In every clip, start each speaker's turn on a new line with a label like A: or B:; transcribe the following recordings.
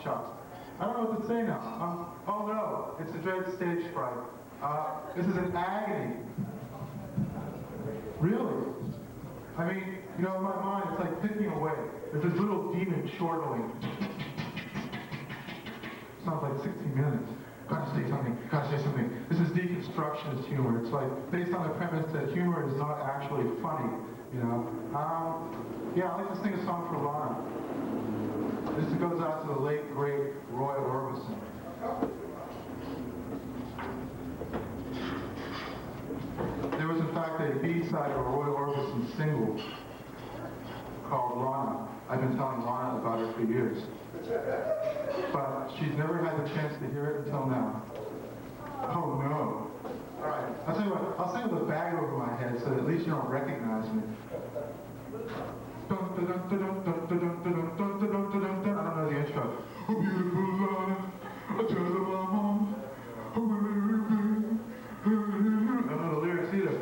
A: shucks. I don't know what to say now. Oh no, it's a dread stage fright. This is an agony. Really? I mean, you know, in my mind, it's like picking away. There's this little demon chortling. Sounds like 60 minutes. Gotta say something, gotta say something. This is deconstructionist humor. It's like based on the premise that humor is not actually funny, you know. Yeah, I'd like to sing a song for Lana. This goes out to the late, great Roy Orbison. There was, in fact, a B-side of a Roy Orbison single called Lana. I've been telling Lana about it for years. But she's never had the chance to hear it until now. Oh no. Alright, I'll tell you what, I'll sing with a bag over my head so that at least you don't recognize me. I don't know the intro. Oh, beautiful Lana, I tell her my mom, I don't know the lyrics either.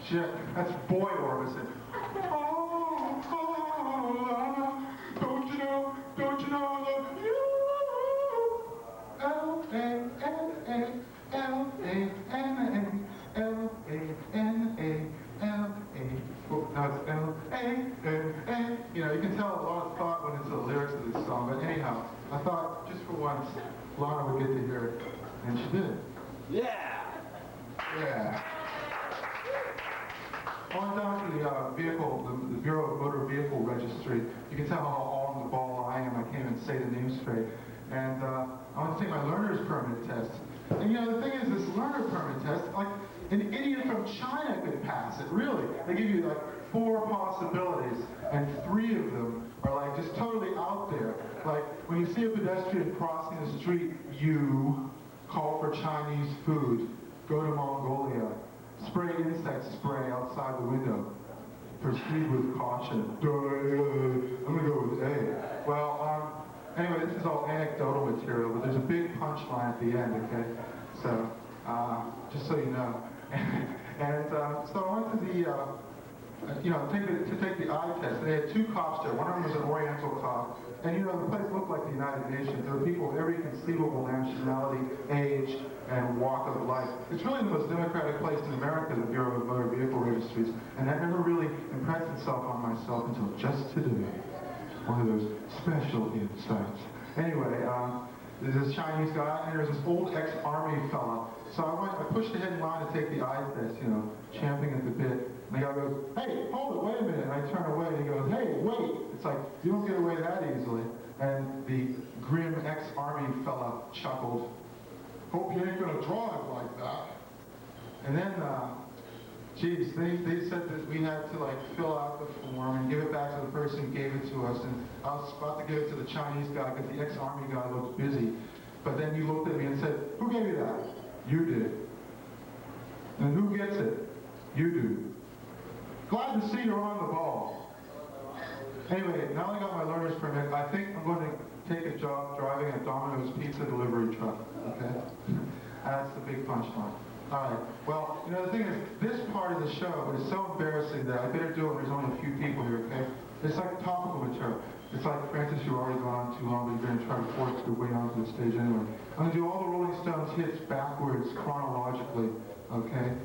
A: Shit, that's boy Orbison. Don't you know I love you? L-A-N-A-L-A-N-A-L-A. Oh, now it's L-A-N-A. You know, you can tell a lot of thought went into the lyrics of this song, but anyhow, I thought just for once, Lana would get to hear it, and she did.
B: Yeah!
A: Yeah. I went down to the vehicle, the Bureau of Motor Vehicle Registry. You can tell how on the ball I am. I can't even say the name straight. And I went to take my learner's permit test. And you know, the thing is, this learner permit test, like, an idiot from China could pass it, really. They give you like 4 possibilities, and 3 of them are like just totally out there. Like, when you see a pedestrian crossing the street, you call for Chinese food, go to Mongolia, spray insect spray outside the window, proceed with caution. I'm gonna go with A. Well, anyway, this is all anecdotal material, but there's a big punchline at the end, okay? So, just so you know. And so I went to the, to take the eye test. They had 2 cops there. One of them was an Oriental cop. And you know, the place looked like the United Nations. There were people of every conceivable nationality, age, and walk of life. It's really the most democratic place in America, the Bureau of Motor Vehicle Registries. And that never really impressed itself on myself until just today. One of those special insights. Anyway, there's this Chinese guy, and there's this old ex-army fella. So I pushed ahead in line to take the eye test, you know, champing at the bit. And the guy goes, hey, hold it, wait a minute. And I turn away, and he goes, hey, wait. It's like, you don't get away that easily. And the grim ex-army fella chuckled. Hope you ain't gonna drive like that. And then, geez, they said that we had to like fill out the form and give it back to the person who gave it to us. And I was about to give it to the Chinese guy because the ex-army guy looked busy. But then he looked at me and said, who gave you that? You did. And who gets it? You do. Glad to see you're on the ball. Anyway, now I got my learner's permit, I think I'm going to take a job driving a Domino's pizza delivery truck, okay? That's the big punchline. All right, well, you know, the thing is, this part of the show is so embarrassing that I better do it when there's only a few people here, okay? It's like topical material. It's like, Francis, you've already gone on too long, but you're going to try to force your way onto the stage anyway. I'm going to do all the Rolling Stones hits backwards, chronologically, okay?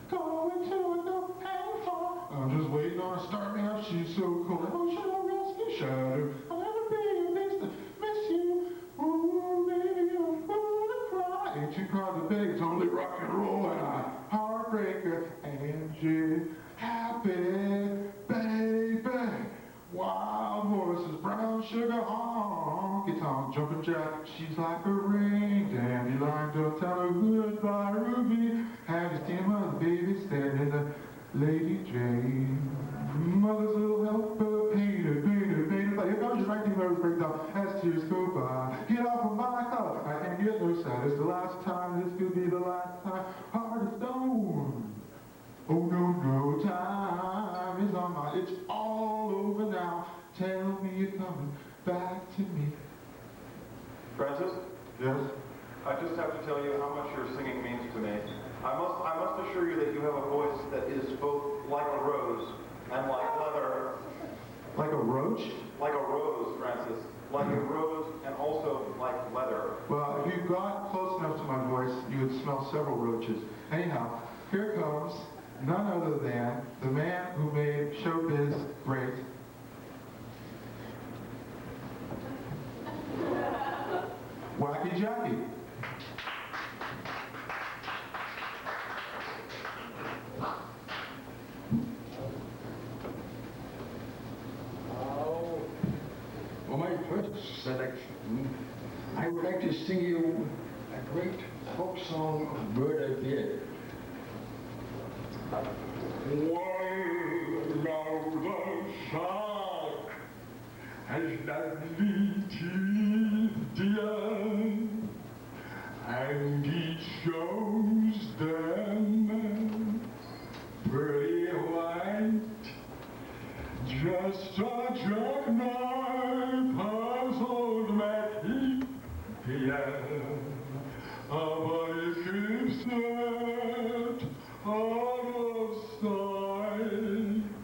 A: Going to a new painful. I'm just waiting on her to start me up. She's so cool. Emotional rescue shadow. I'll never be a miss to miss you. Ooh, baby, I'm gonna cry. Ain't you proud to beg? It's only rock and roll and a heartbreaker. Angie, happy baby. Wild horses, brown sugar, honky tonk, jumping jack. She's like a ring, dandelion. Don't tell her goodbye, Ruby. Have you seen my baby standing in the Lady Jane? Mother's little helper, painted. Like, here comes your 19 nervous breakdown as tears go by. Get off of my car, I can't get no sad. It's the last time, this could be the last time. Heart of stone. Oh no, no time. now. It's all over now. Tell me you're coming back to me.
B: Francis?
A: Yes?
B: I just have to tell you how much your singing means to me. I must assure you that you have a voice that is both like a rose and like leather.
A: Like a roach?
B: Like a rose, Francis. Like a rose and also like leather.
A: Well, if you got close enough to my voice, you would smell several roaches. Anyhow, here comes none other than the man who made showbiz great. Wacky Jacky.
C: For my first selection, I would like to sing you a great folk song of Motte. Well, now the shark has lovely teeth, dear, and he shows them pretty white. Just a jackknife puzzled Mackie, yeah, but he keeps it out of sight.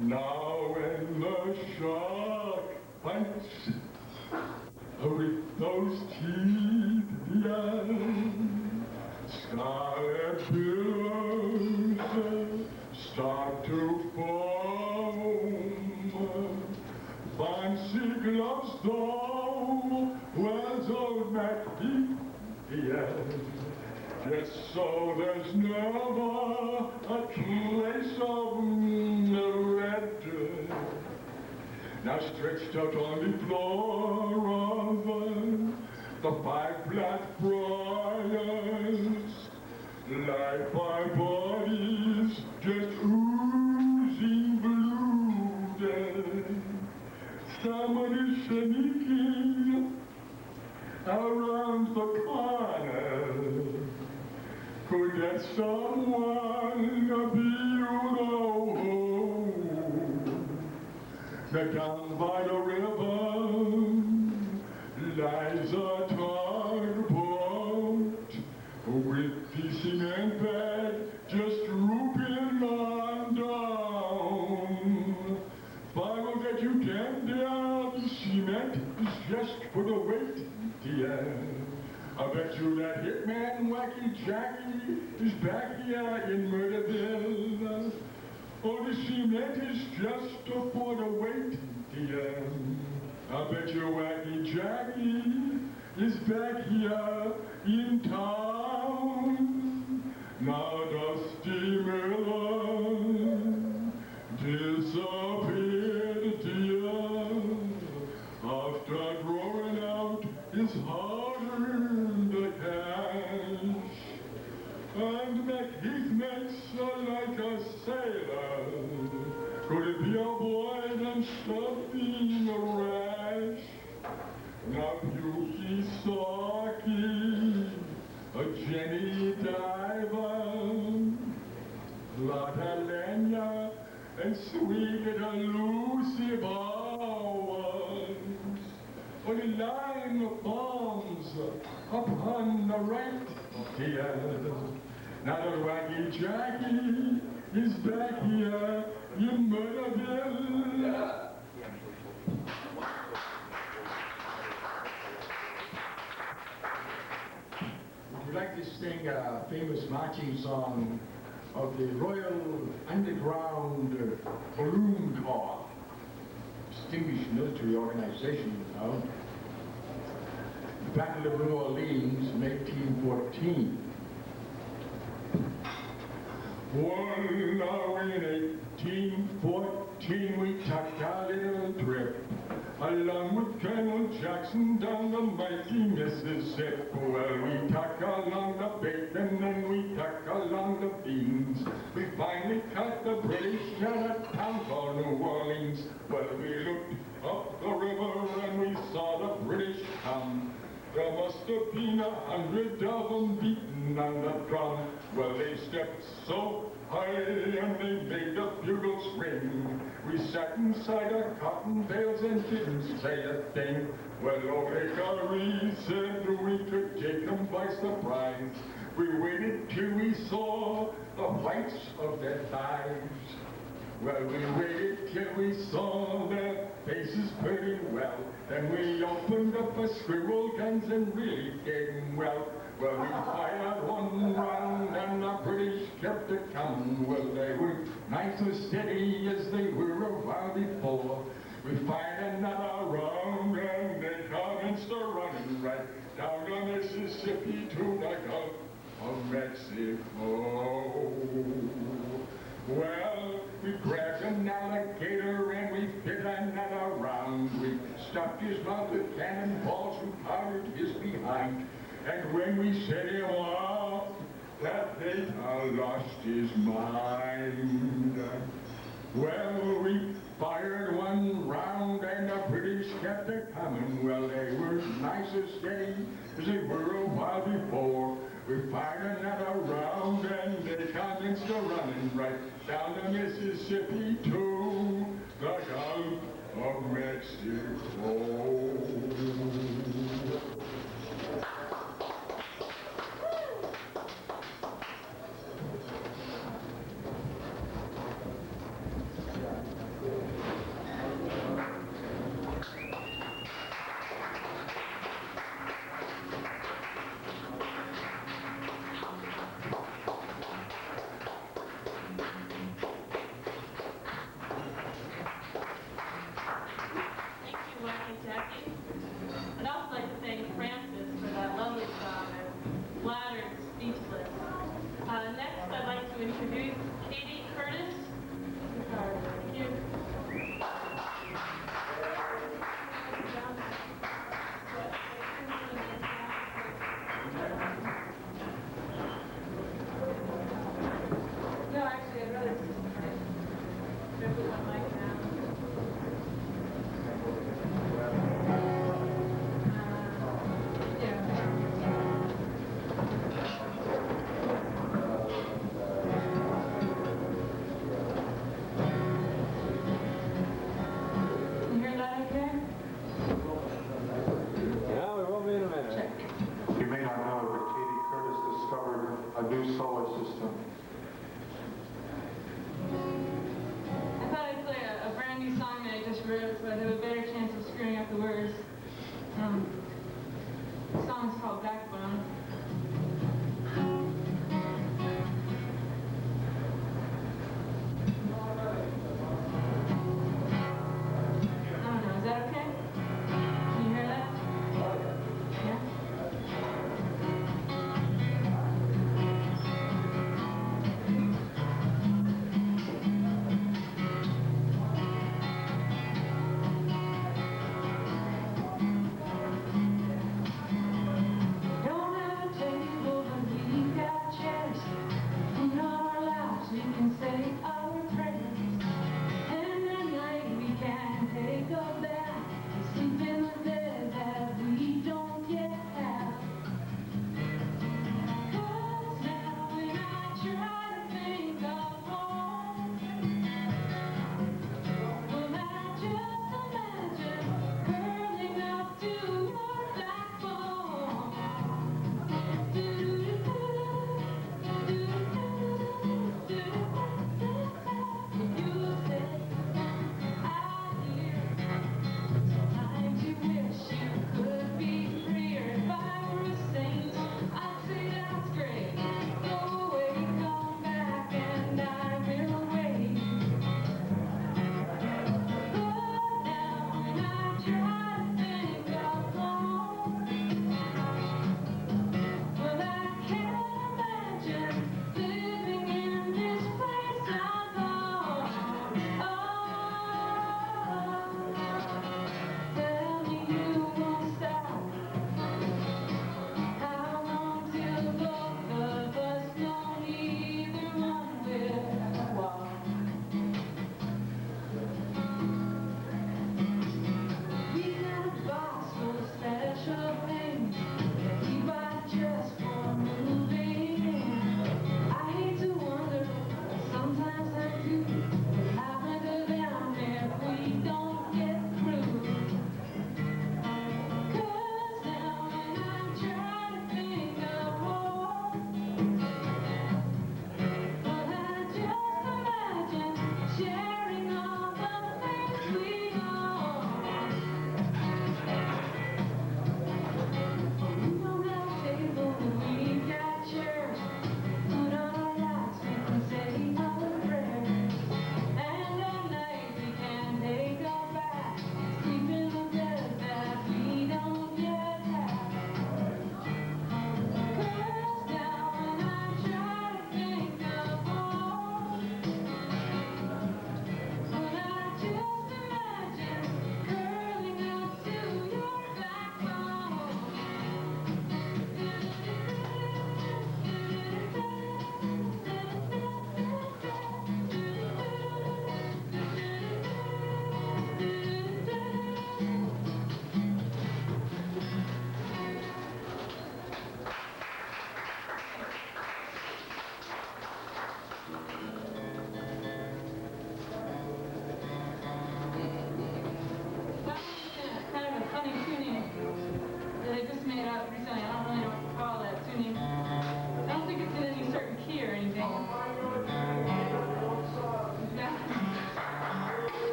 C: Now when the shark bites with those teeth, yeah, scarlet billows start to foam. Fancy gloves though, wears old Mackie, yeah. Yes, so there's never a trace of red. Now stretched out on the floor of the 5 black briars, like my body's just oozing blood. Somebody sneaking around the corner. Could that someone be you know? Down by the river lies a tugboat with the cement bag just drooping on down. Follow that you can down, the cement is just for the weight, dear. I bet you that hitman Wacky Jacky is back here in Murderville. Oh, the cement is just for the weight, dear. I bet you Wacky Jacky is back here in town. Now Dusty Miller disappeared, dear, after throwing out his hard-earned cash. And McHeath makes like a sailor. Could it be a boy and something a rash? Now Yuki Saki, a Jenny Diver, Lotta Lenya, and sweet little Lucy Bowers. On the line of bombs upon the right, dear. Now the Wacky Jacky is back here in Murderville. Would you like to sing a famous marching song of the Royal Underground Balloon Corps? Distinguished military organization, you know. The Battle of New Orleans in 1814. Well, now in 1814 we took our little trip, along with Colonel Jackson down the mighty Mississippi. Well, we took along the bacon and we took along the beans. We finally caught the British at a town called New Orleans. Well, we looked up the river and we saw the British come. There must have been 100 of them beating on the drum. Well, they stepped so high and they made a bugles ring. We sat inside our cotton bales and didn't say a thing. Well, O'Hare said we could take them by surprise. We waited till we saw the whites of their thighs. Well, we waited till we saw their faces pretty well. Then we opened up our squirrel guns and really gave them well. Well, we fired one round and the British kept it coming. Well, they were nice and steady as they were a while before. We fired another round and they commenced a running right down the Mississippi to the Gulf of Mexico. Well, we grabbed an alligator and we hit another round. We stuffed his mouth with cannonballs and powdered his behind. And when we set him off, that beta lost his mind. Well, we fired one round and the British kept it coming. Well, they were nice and steady as they were a while before. We fired another round and they commenced a running right down the Mississippi to the Gulf of Mexico.
D: Wacky Jacky. And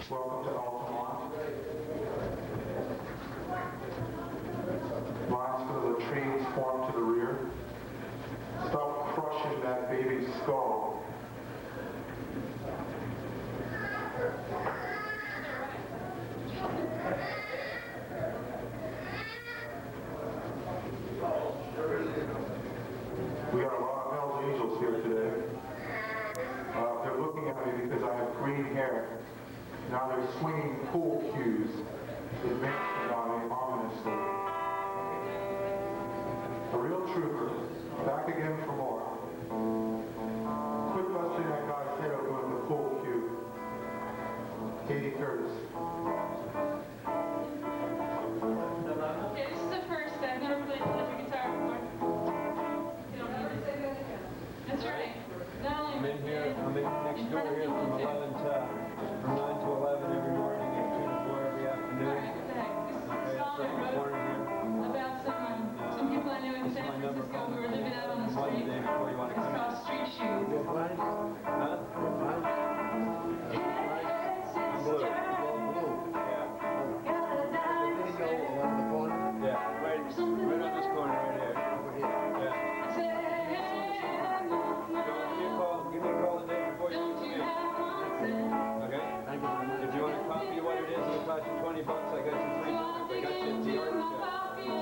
A: Welcome to Altamont. Lines for the trains form to the rear. Stop crushing that baby's skull. We got a lot of Hell's Angels here today. They're looking at me because I have green hair. Now they're swinging pool cues, advancing on me ominously. A real trooper, back again for more. Quit busting that guy's head open with the pool cue. Katie Curtis.
D: Okay, this is the first. I've never played electric guitar before. You don't need to. That's right. Not only
E: I'm in here, I'm in next door here from 11 to, from 9 to 11 every morning and 2 to 4 every afternoon.
D: All right, what the heck? This is a song I wrote about some people I knew in San Francisco who were living out on the street. It's called Street Shoes.
E: Huh? I'm blue. Yeah, right on this corner right here. Yeah. Give me a call the day before you leave me. Okay? If you want a copy of what it is, it'll cost you $20. I got you free. I got you the art show.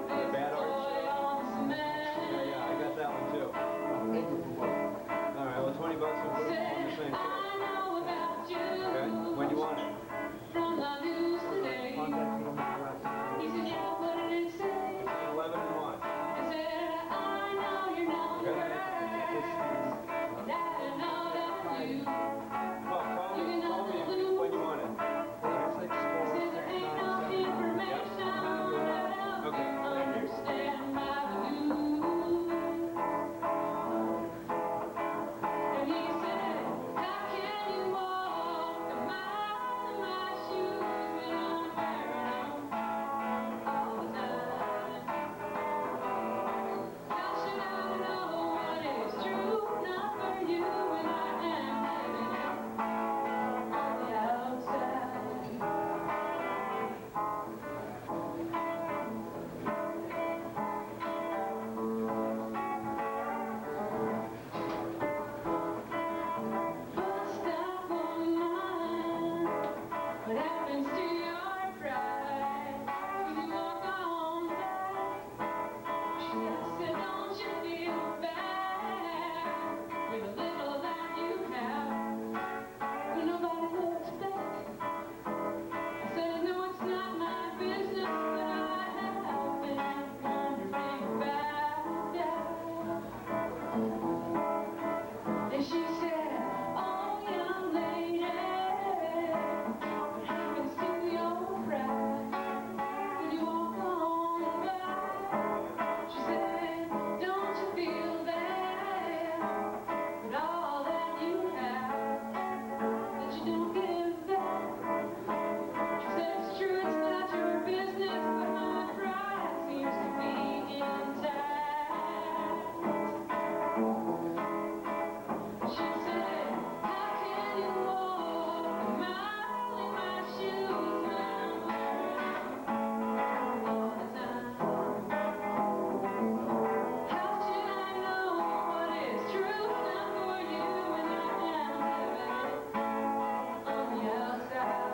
E: The bad art show. Yeah, I got that one too. All right, well, $20 will put it on the same thing. Okay? When you want it.
D: He said, yeah, what did it say?
E: 11 and 1.
D: I said, I know you're not
E: Okay?
D: and I know that you.
E: Well, call me when you want it.
D: Says there ain't no information that
E: Okay.
D: understand my blues. And he said, how can you walk a mile in my shoes when I'm wearing them all the time? How should I know what is true, not for you when I am living on the outside? Bust out one line. What happens to your pride when you walk on by? She said, don't you feel bad with the little that you have when nobody looks back? I said, no, it's not my business, but I have been wondering about that. And she said, oh, young lady, what happens to your pride when you walk on by? She said, don't you feel bad with all that you have that you don't give back? She said, it's true, it's not your business, but my pride seems to be intact. She said, how can you walk a mile in my shoes when I'm wearing them all the time? How should I know what is true, not for you when I am living on the outside?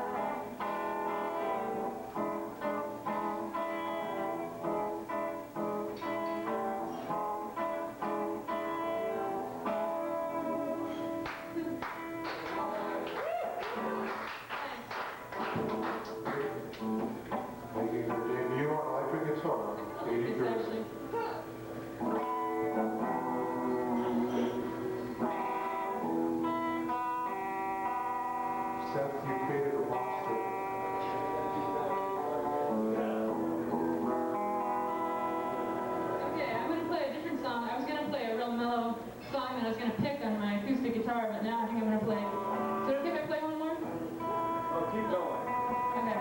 A: Making her debut on electric guitar. Katie
D: It's
A: Curtis.
D: actually
A: Seth, you created a monster.
D: okay. I'm gonna play a different song. I was gonna play a real mellow song that I was gonna pick on my acoustic guitar, but now I think I'm gonna play. Is it okay if I play one more?
E: Oh, keep going.
D: Okay.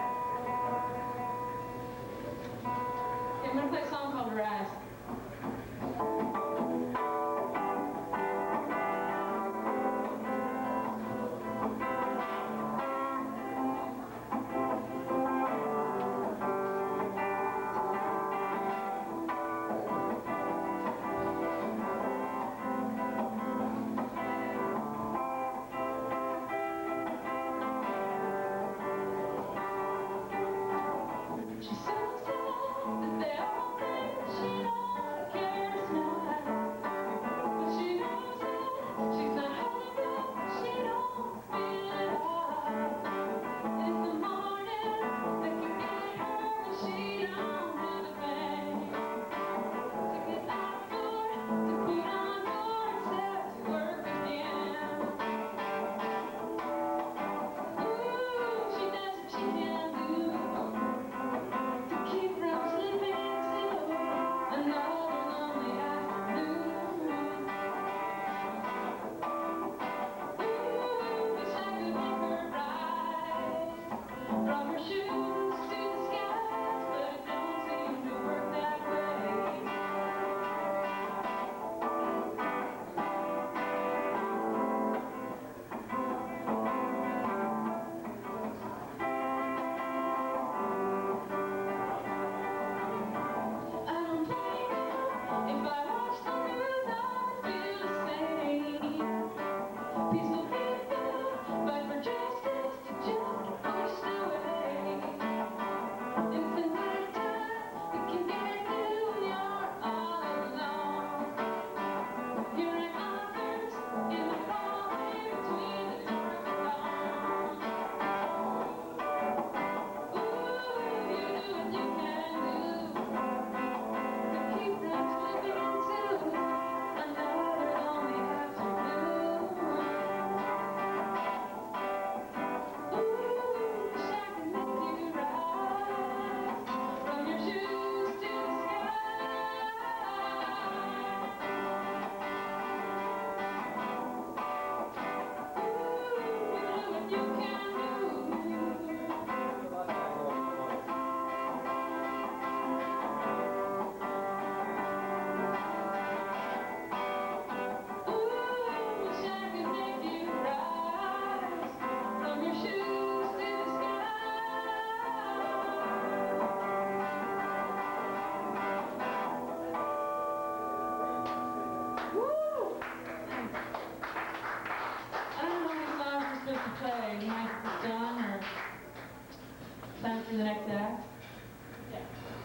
D: the next act?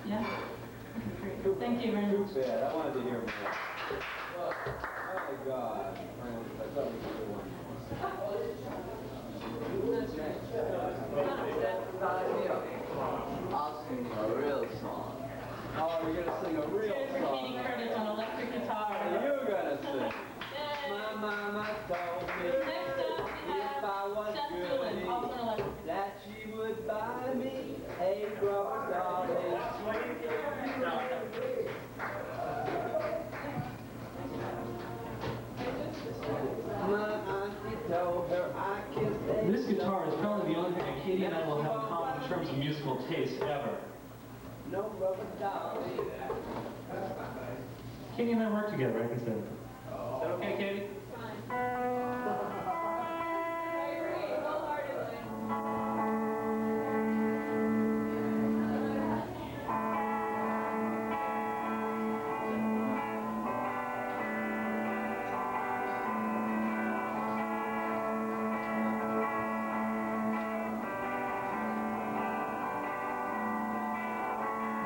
D: Yeah? Okay, great. Thank you very much.
E: Too bad. I wanted to hear more. Oh my God. I thought we could do one more.
F: I'll sing a real song.
E: Oh, you're going to sing a real
D: Here's for
E: song.
D: Katie Curtis on electric guitar.
E: You're going to sing.
D: Yay.
E: My mama told me
D: Next up, we
E: if I
D: have
E: was
D: Seth
E: good
D: Newman, also on electric guitar.
E: that she would buy me a rubber dolly. My auntie told her I kissed a
G: This guitar is probably the only thing that Katie and I will have in common in terms of musical taste ever.
E: no rubber dolly.
G: Katie and I work together, I can say. Is that okay, Katie?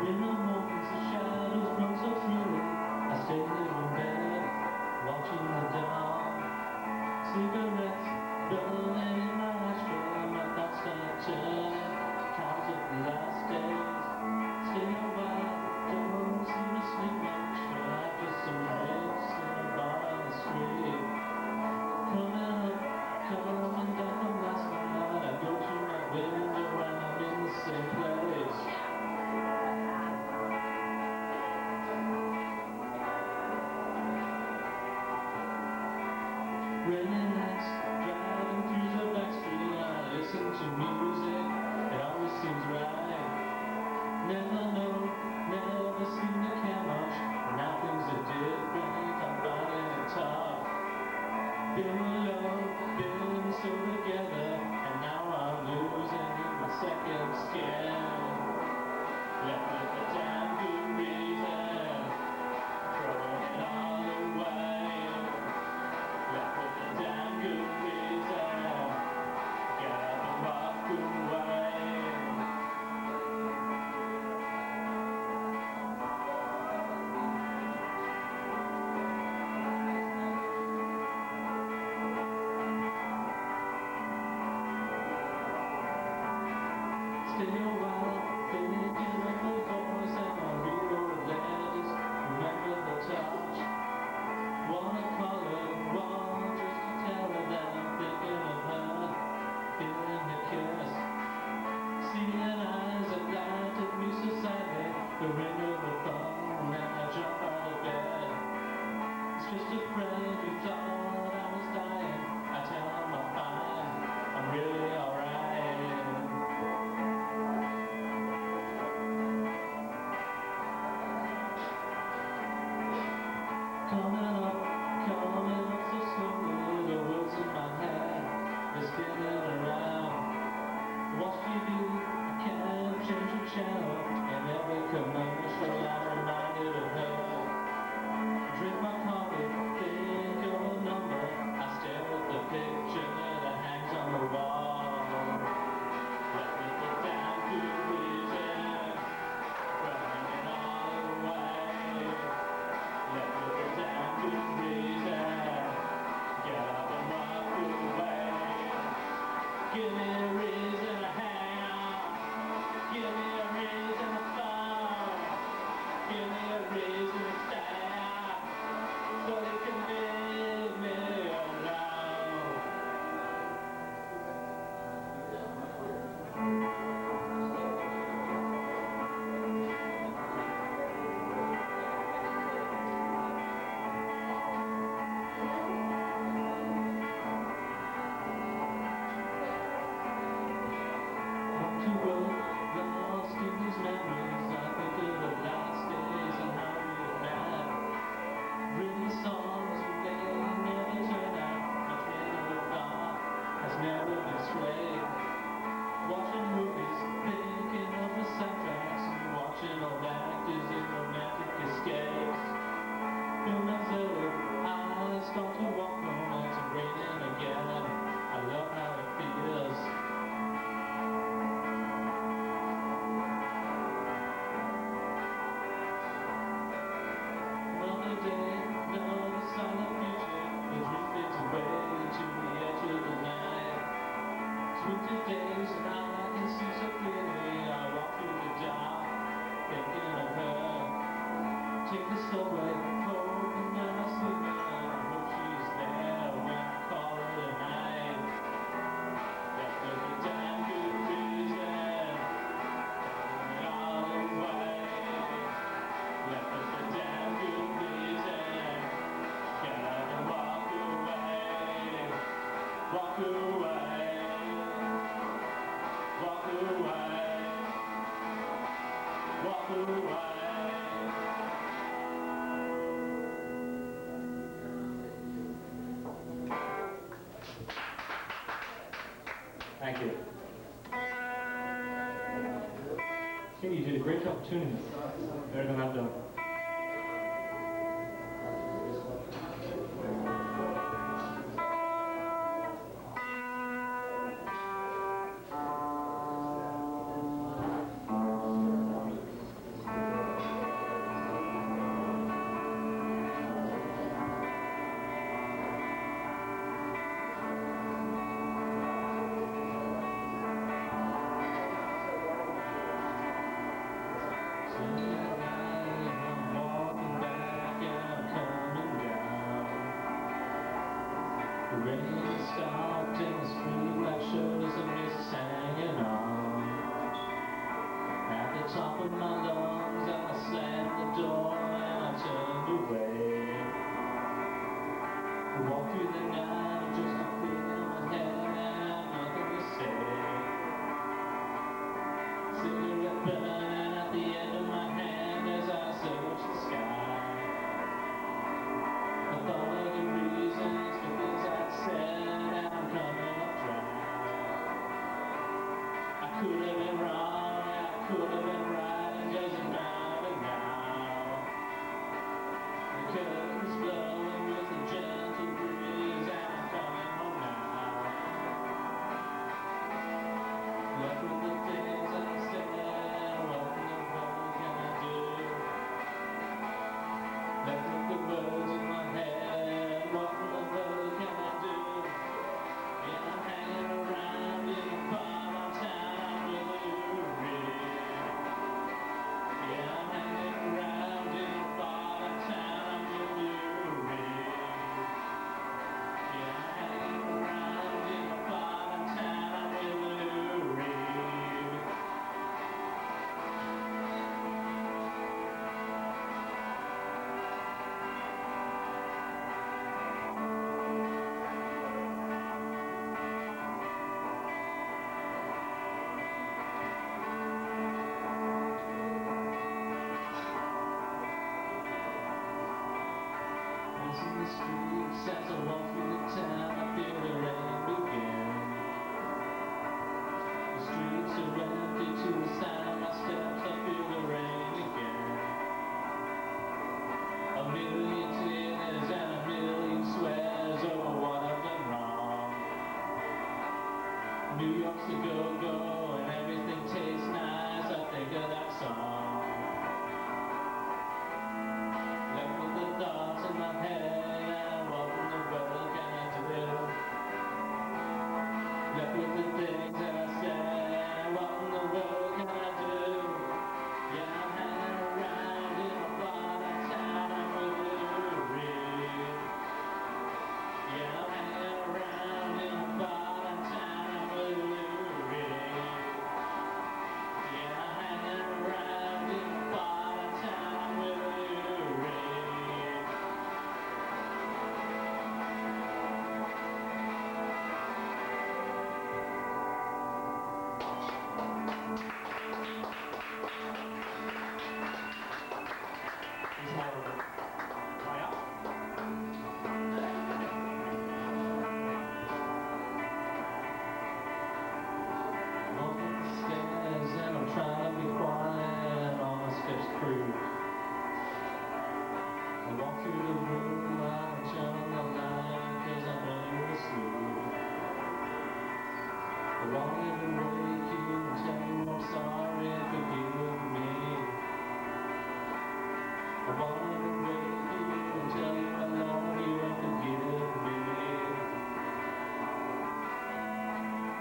G: When the moments of shadows grow so freely, I stay in bed, watching the dawn. Cigarettes burning in my ashtray, my thoughts start turning, counts of the last days. Stay a while, don't seem to sleep much, after some drinks in a bar on the street. Coming up, coming down from last night, I go to my window and I'm in the same place. Rainy nights, driving through the back street, I listen to music, it always seems right. Never know, never seem to care much, now things are different, I'm finding it tough. Been alone, been so together, and now I'm losing my second skin. Left with a damn good reason, throwing it all away. Left with a damn good reason, get up and walk away. Stay a while, thinking of the voice and I read over letters, remember the touch. Wanna call her, want just to tell her that I'm thinking of her, feeling the kiss. Seeing eyes that light at me so sadly, the ring of the phone and I jump out of bed. It's just a friend who thought I was dying, I tell him I'm fine, I'm really alright. Coming up so slowly, the words in my head, they're spinning around. Watch TV, I can't change the channel, and every commercial I'm reminded of her. Drink my coffee, think of a number, I stare at the picture that hangs on the wall. Left with a damn good reason, throwing it all away. Left with a damn good reason, get up and walk away. Give me a reason to hang on, give me a reason to fall. days and now I can see so clearly. I walk through the dark, thinking of her. Take the subway home and then I sleep in her. I hope she's there when I call her tonight. That was a damn good reason. All away. That was a damn good reason. Get up and walk away. Walk away. Walk away. Walk away. Thank you. Kenny, you did a great job tuning it. Better than I've done.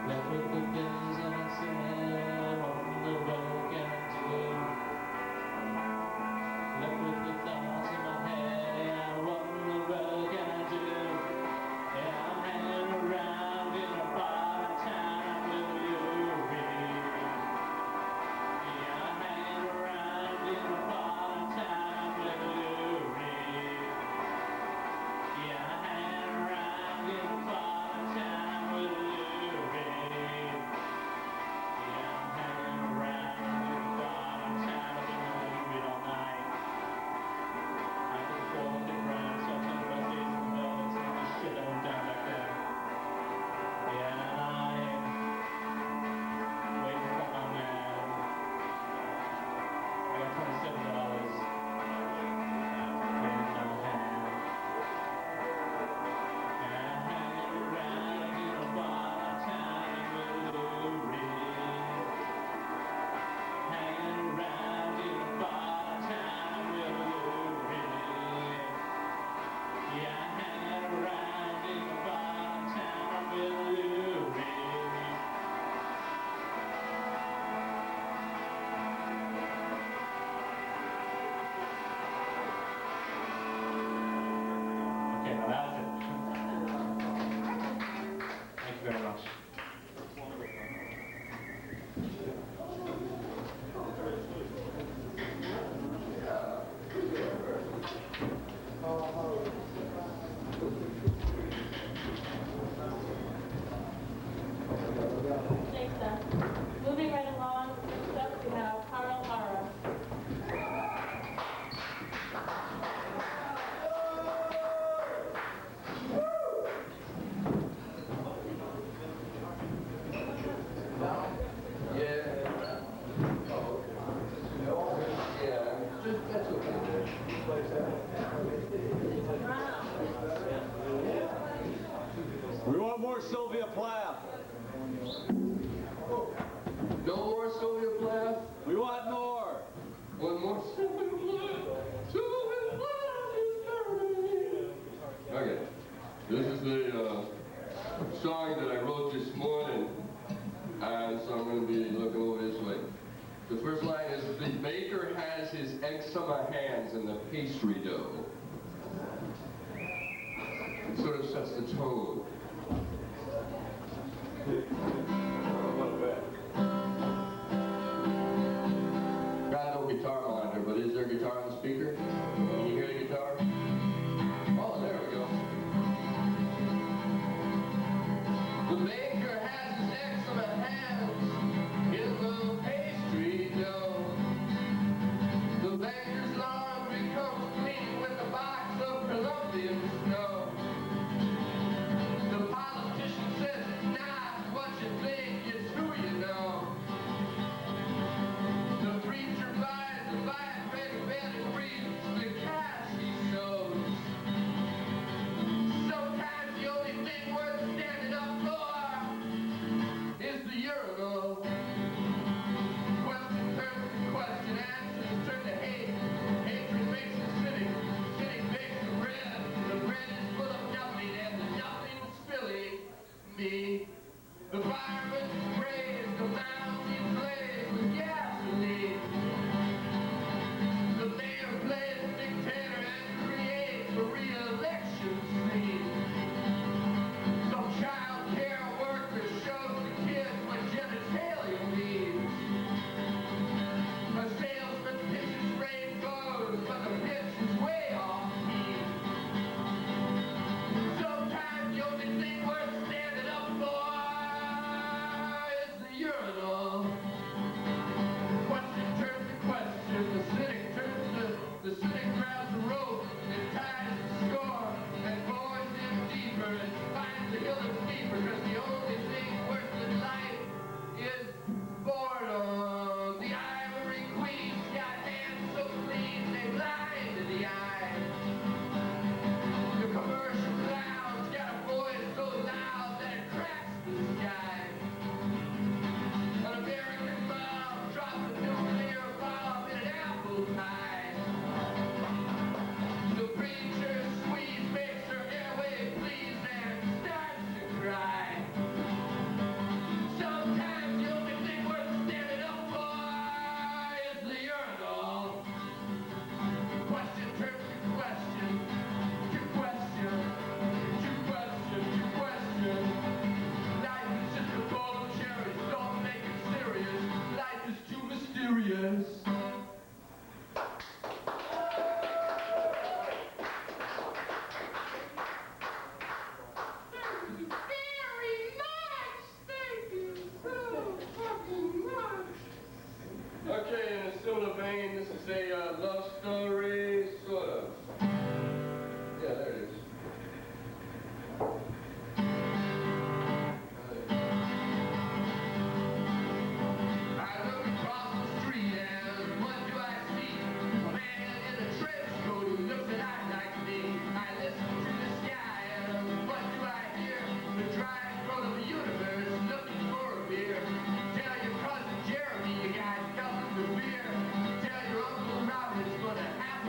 G: Let me begin.
H: be looking over this way. The first line is, the baker has his eczema hands in the pastry dough. It sort of sets the tone. Got no guitar monitor, but is there a guitar on the speaker? Can you hear the guitar? Oh, there we go. The baker has his eczema hands in the pastry dough. The baker's laundry comes clean with a box of Colombian snow. The politician says it's not what you think, it's who you know. The preacher buys a vibrator bed and reads the cash he shows. Sometimes the only thing worth standing up for is the urinal. Question turns to question, answers turn to hate. Hatred makes the sitting makes the bread. The bread is full of nothing, and the nothing is filling me. The virus sprays the mouth inflamed with gasoline. The mayor plays dictator and creates a re-election scene. Some child care worker shows the kids what genitalia means. A salesman pitches rainbows, but the pitch is way off key. Sometimes the only thing worth standing up for is the urinal. Question turns to question, the cynic grabs the rope and ties the score and bores in deeper and finds the hill is steeper, because the only thing worse than life is boredom. The ivory queen's got hands so clean they blind in the eye. The commercial clown's got a voice so loud that it cracks the sky. An American mom drops a nuclear bomb in an apple pie. The preacher's squeeze makes her airway please and starts to cry. Sometimes the only thing worth standing up for is the urinal. Question turns to question, to question, to question, to question. Life is just a bowl of cherries, don't make it serious. Life is too mysterious.
D: Very much! Thank you so fucking much!
H: Okay, in a similar vein, this is a love story, sort of. Yeah, there it is. I look across the street and what do I see? A man in a trench coat who looks a lot like me. I listen to the sky and what do I hear? The dry throat of the universe looking for a beer. Tell your cousin Jeremy you got nothing to fear. Tell your Uncle Robin's gonna have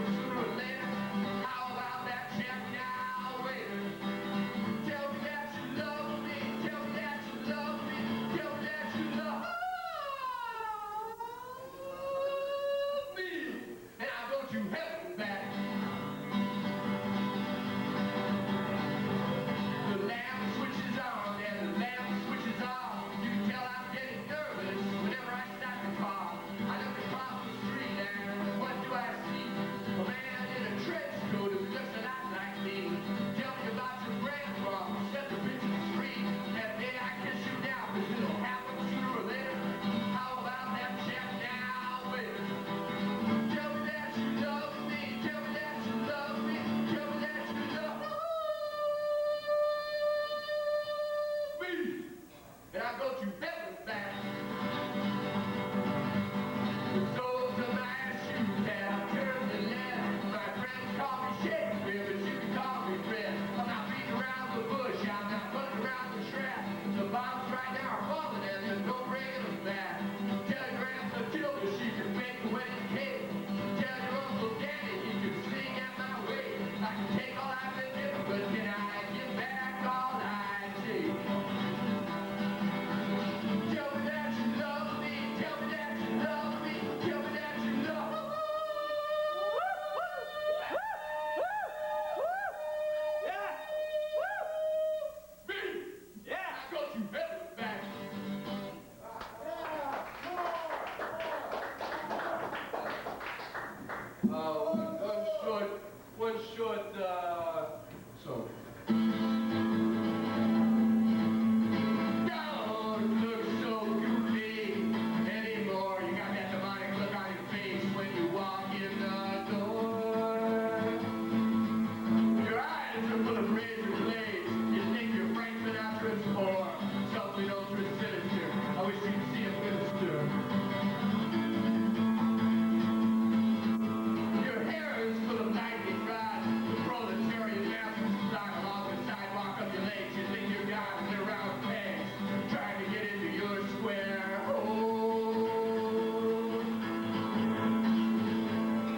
H: One short, so. Don't look so goofy anymore. You got that demonic look on your face when you walk in the door. Your eyes are full of razor blades. You think you're Frank Sinatra's whore. Something ultra sinister. I wish you could see a minister. Your hair is full of lightning rods. The proletariat master style along the sidewalk of your legs. You think you're gotten around pegs, trying to get into your square hole.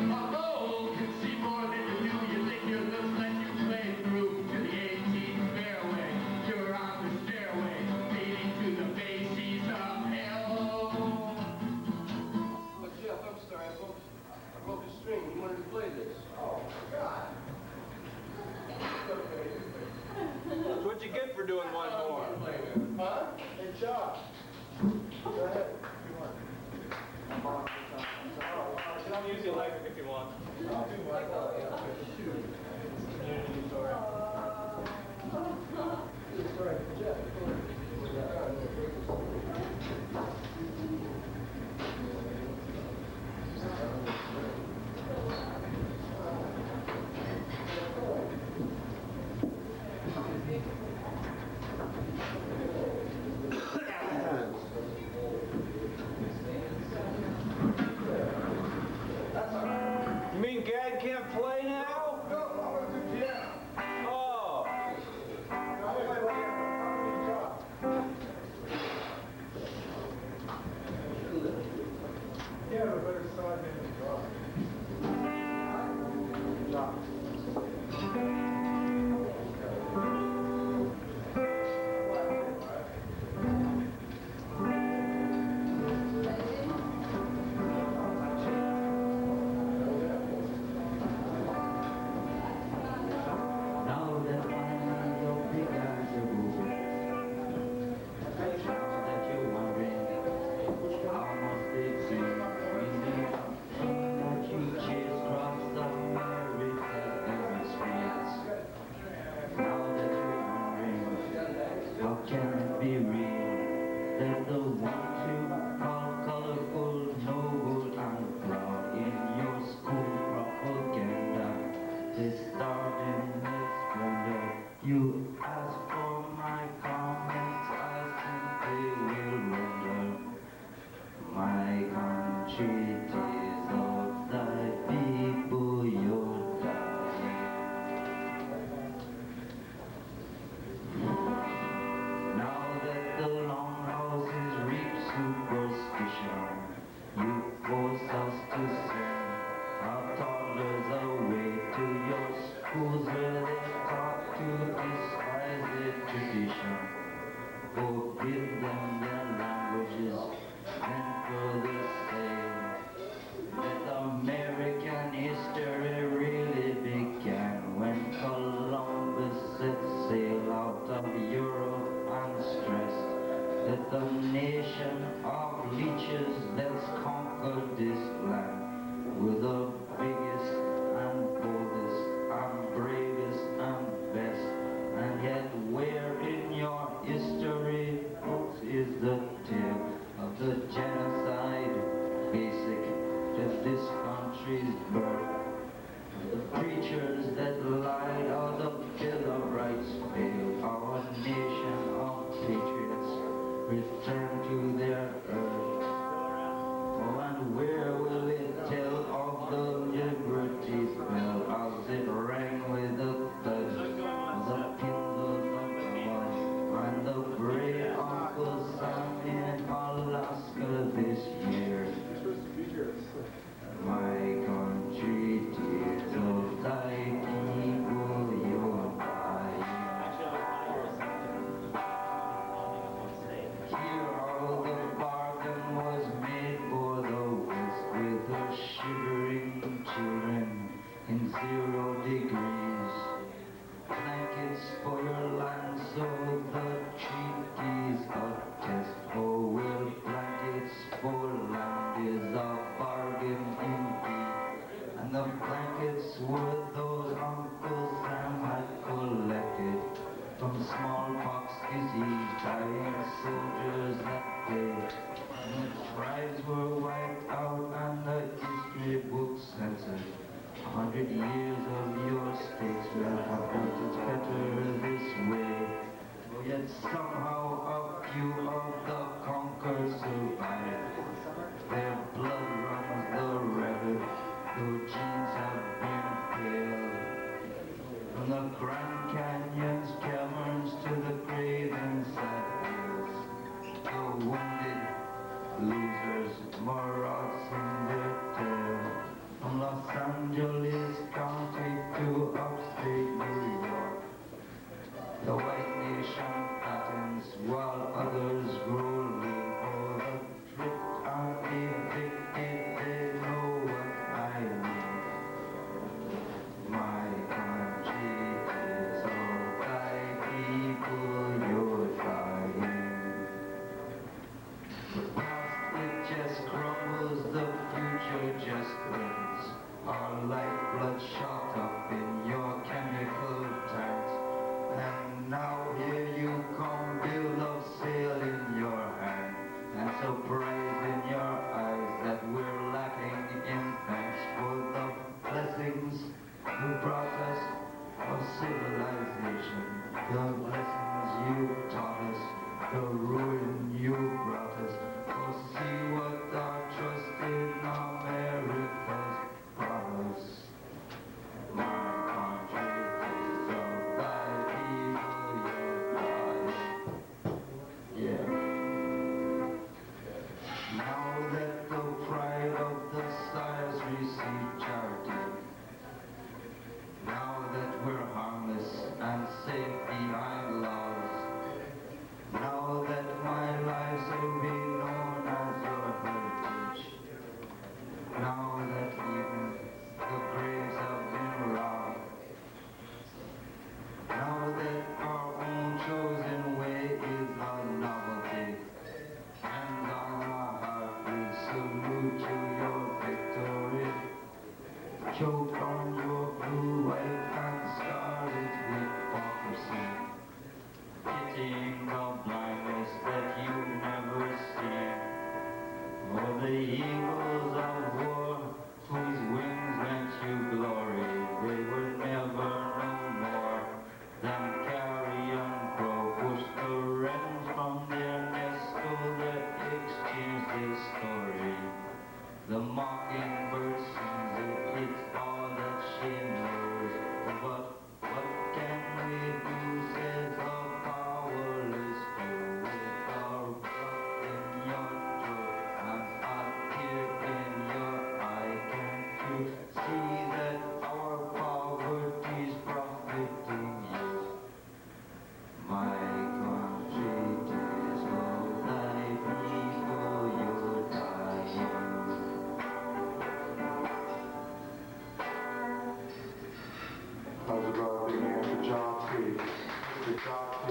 H: A mole can see more than you do. You think your looks let you play through to the 18th fairway. You're on the stairway, leading to the bases of hell.
E: But Jeff, I'm sorry, I broke a string. You wanted to play this. Oh, God. That's what you get for doing one more.
H: Huh? Hey, Jah. Go ahead.
G: I'll use the electric if you want.
E: You mean Gag can't play now? Oh.
A: Yeah, but better side than the drop.
G: Now that one your big eyes are moving, now that you're wondering how much they see when they that you chase across America hemispheres. Now that you're wondering how can it be real that the ones you call colorful, noble, and proud in your school propaganda they start in their splendor. You ask for my comments, I simply will render. My country, tears of thy people, you're dying. Now that the longhouses reap superstition, you force us to send our toddlers away to your schools where they're taught to despise their tradition. Forbid them their languages meant for the same. That American history really began when Columbus set sail out of Europe unstressed. That the nation of leeches that's conquered this land with the biggest and boldest and bravest and best. And yet where in your history books is the tale of the genocide basic to this country's birth? The preachers that lied or the Bill of Rights failed. Our nation of patriots return to their earth. Oh, and where will it tell of the liberty bell as it rang with the thud of the kindles of blood and the brave Uncle Sam in Alaska this year? My country, tears of thy people, you're dying. Here all the bargain was made for the West with her shivering children in 0 degrees. Blankets for your land, so the treaties attest. Oh, well, blankets for land is a bargain indeed. And
I: the blankets were those Uncle Sam had collected from smallpox disease, dying soldiers that day. The tribes were wiped out and the history books censored. 100 years of your statesmen have built it better this way. Yet somehow a few of the conquered survive. Their blood runs the record, though genes have been pale. From the Grand Canyon's caverns to the graven hills, the wounded losers maraud in their tail. From Los Angeles County to upstate New York, the white nation fattens while others grow lean. Oh, the tricked and the evicted, they know what I mean. My country is all thy people, you're dying. The past, it just crumbles, the future just wins. Our lifeblood shot up in your chemical tanks. And now here you come, bill of sale in your hand, and surprise in your eyes that we're lacking in thanks for the blessings you brought us of civilization, the blessings you taught us, the ruin you brought us. Oh, see what our trust in America's brought us. My country is of thy people, you're dying. Yeah. Now that the pride of the sires receive charity, now that we're harmless and safe behind laws, now that my lives will be known as your heritage, now that even the graves have been robbed, now that our own chosen way is a novelty, and on our heart we salute you your victory. Choke on your blue, white, and scarlet hypocrisy, pitying the blindness that you've never seen. Oh, the eagles of war, whose wings lent you glory, they were never no more than carrion crow. Pushed the wrens from their nest, stole their eggs, changed their story. The mockingbird sings it, it's all that she knows. But what can we do, says the powerless foe. With our blood in your throat and hot tear in your eye, can't you see that our poverty's profiting you? My country, 'tis all thy people, you're dying.
A: How's it about being here for Jah T? For Jah T.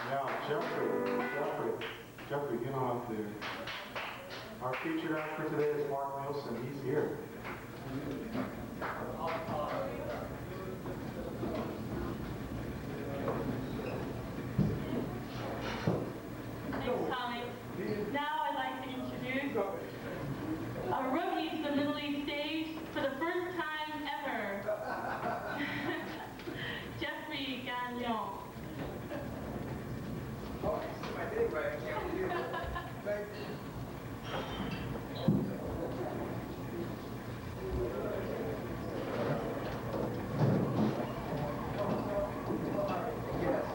A: Now, Jeffrey, get on up there. Our featured actor today is Mark Nielsen. He's here.
J: Thanks, Tommy. Now I'd like to introduce our rookie to the Middle East stage for the first time ever. Jeffrey Gagnon.
H: Oh, you see my name right. I can't believe it. Thank you. Yes.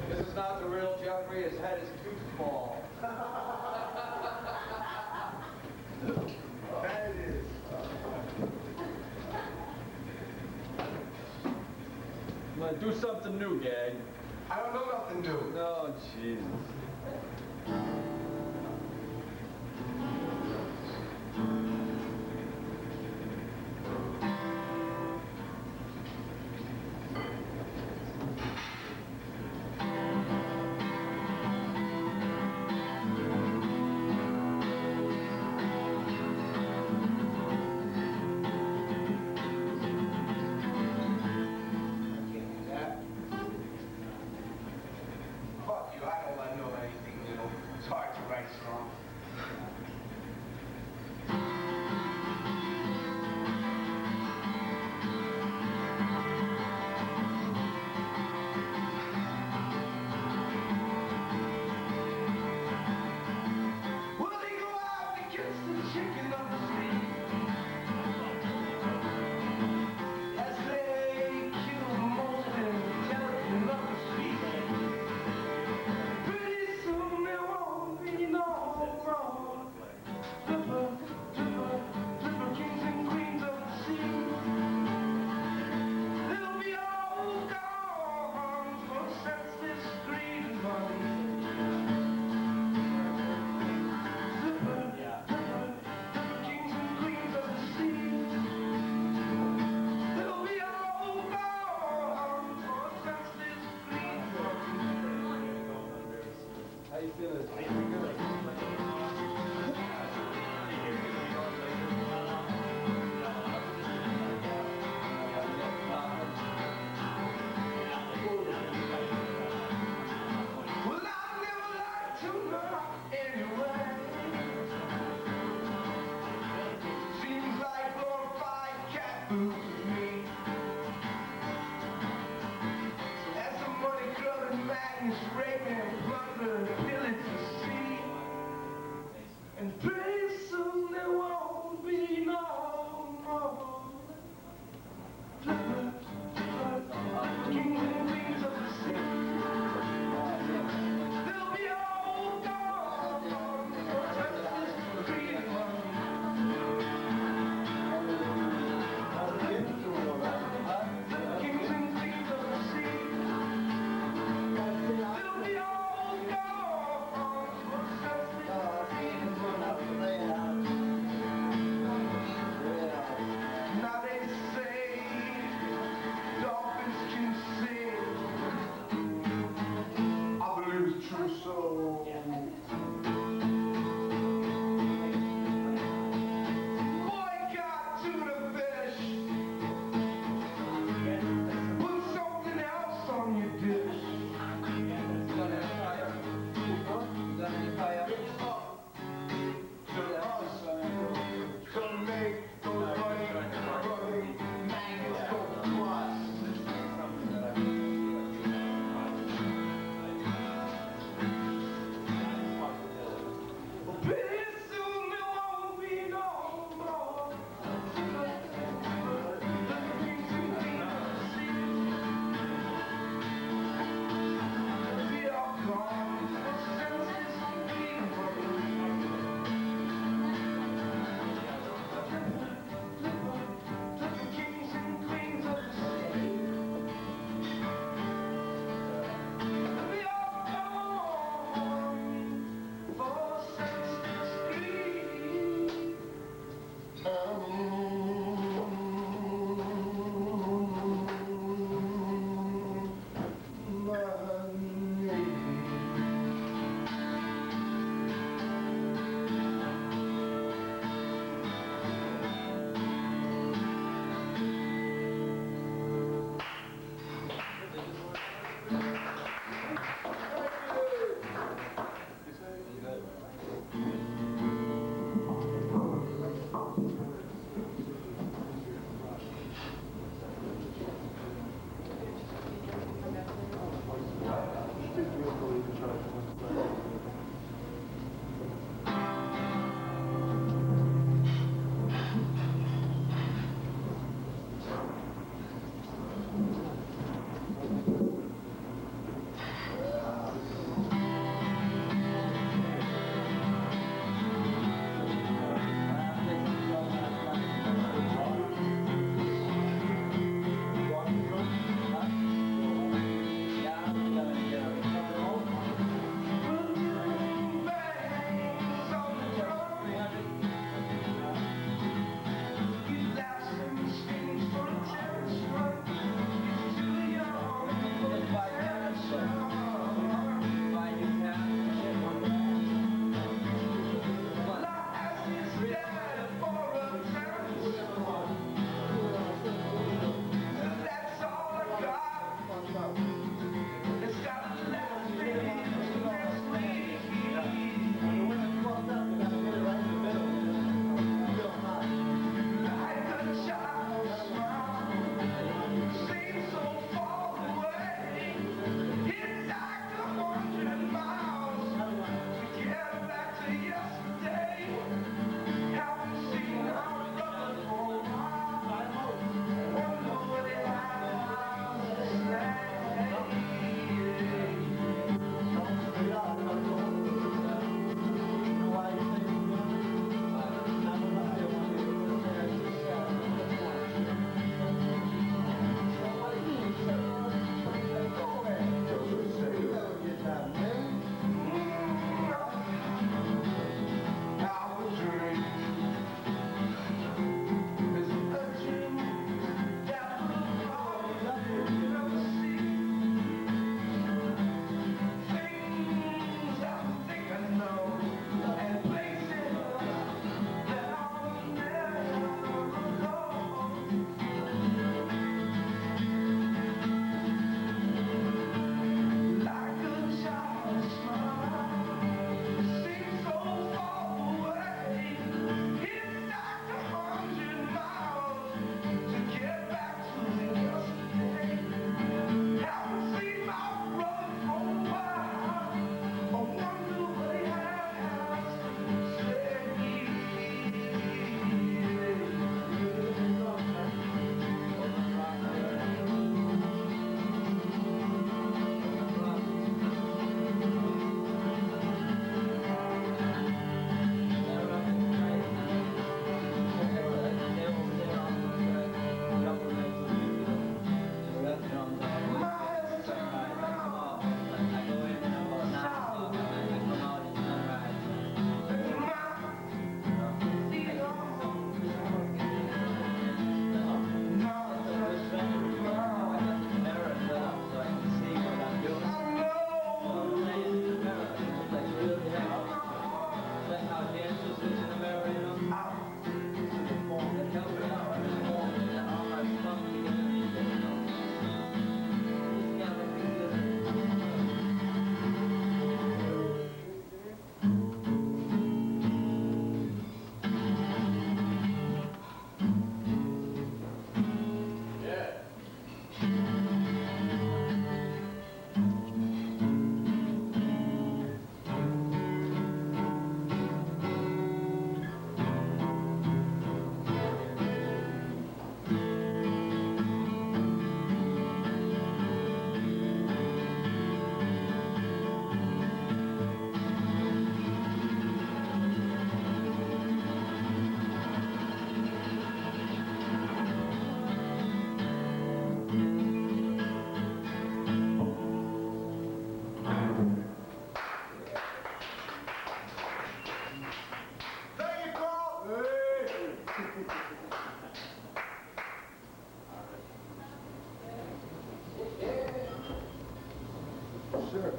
E: This is not the real Jeffrey. His head is too small.
H: That it is.
E: I'm gonna do something new, Gag.
H: I don't know nothing new.
E: Oh, Jesus. sir.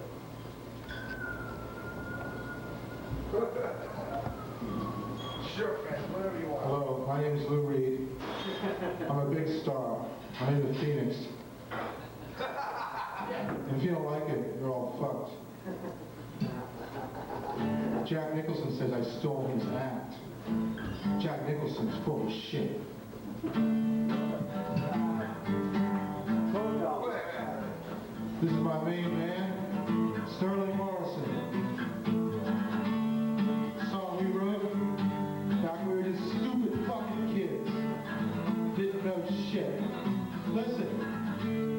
H: Sure, man, whatever you want.
A: Hello, my name is Lou Reed. I'm a big star. I'm in the Phoenix. And if you don't like it, you're all fucked. Jack Nicholson says I stole his act. Jack Nicholson's full of shit. This is my main man, Sterling Morrison. Song we wrote back when we were just stupid fucking kids. Didn't know shit. Listen,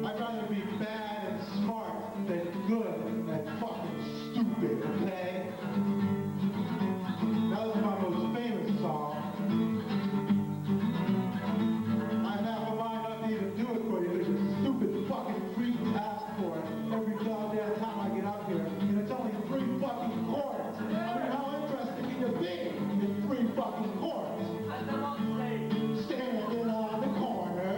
A: I'd rather be bad and smart than good and fucking stupid, okay? Now this is my most famous song. I have a mind not to even do it for you, but you stupid fucking freak ask for it every goddamn time I get up here. And it's only 3 fucking chords. I mean, how interesting can you be in 3 fucking chords? Standing on the corner.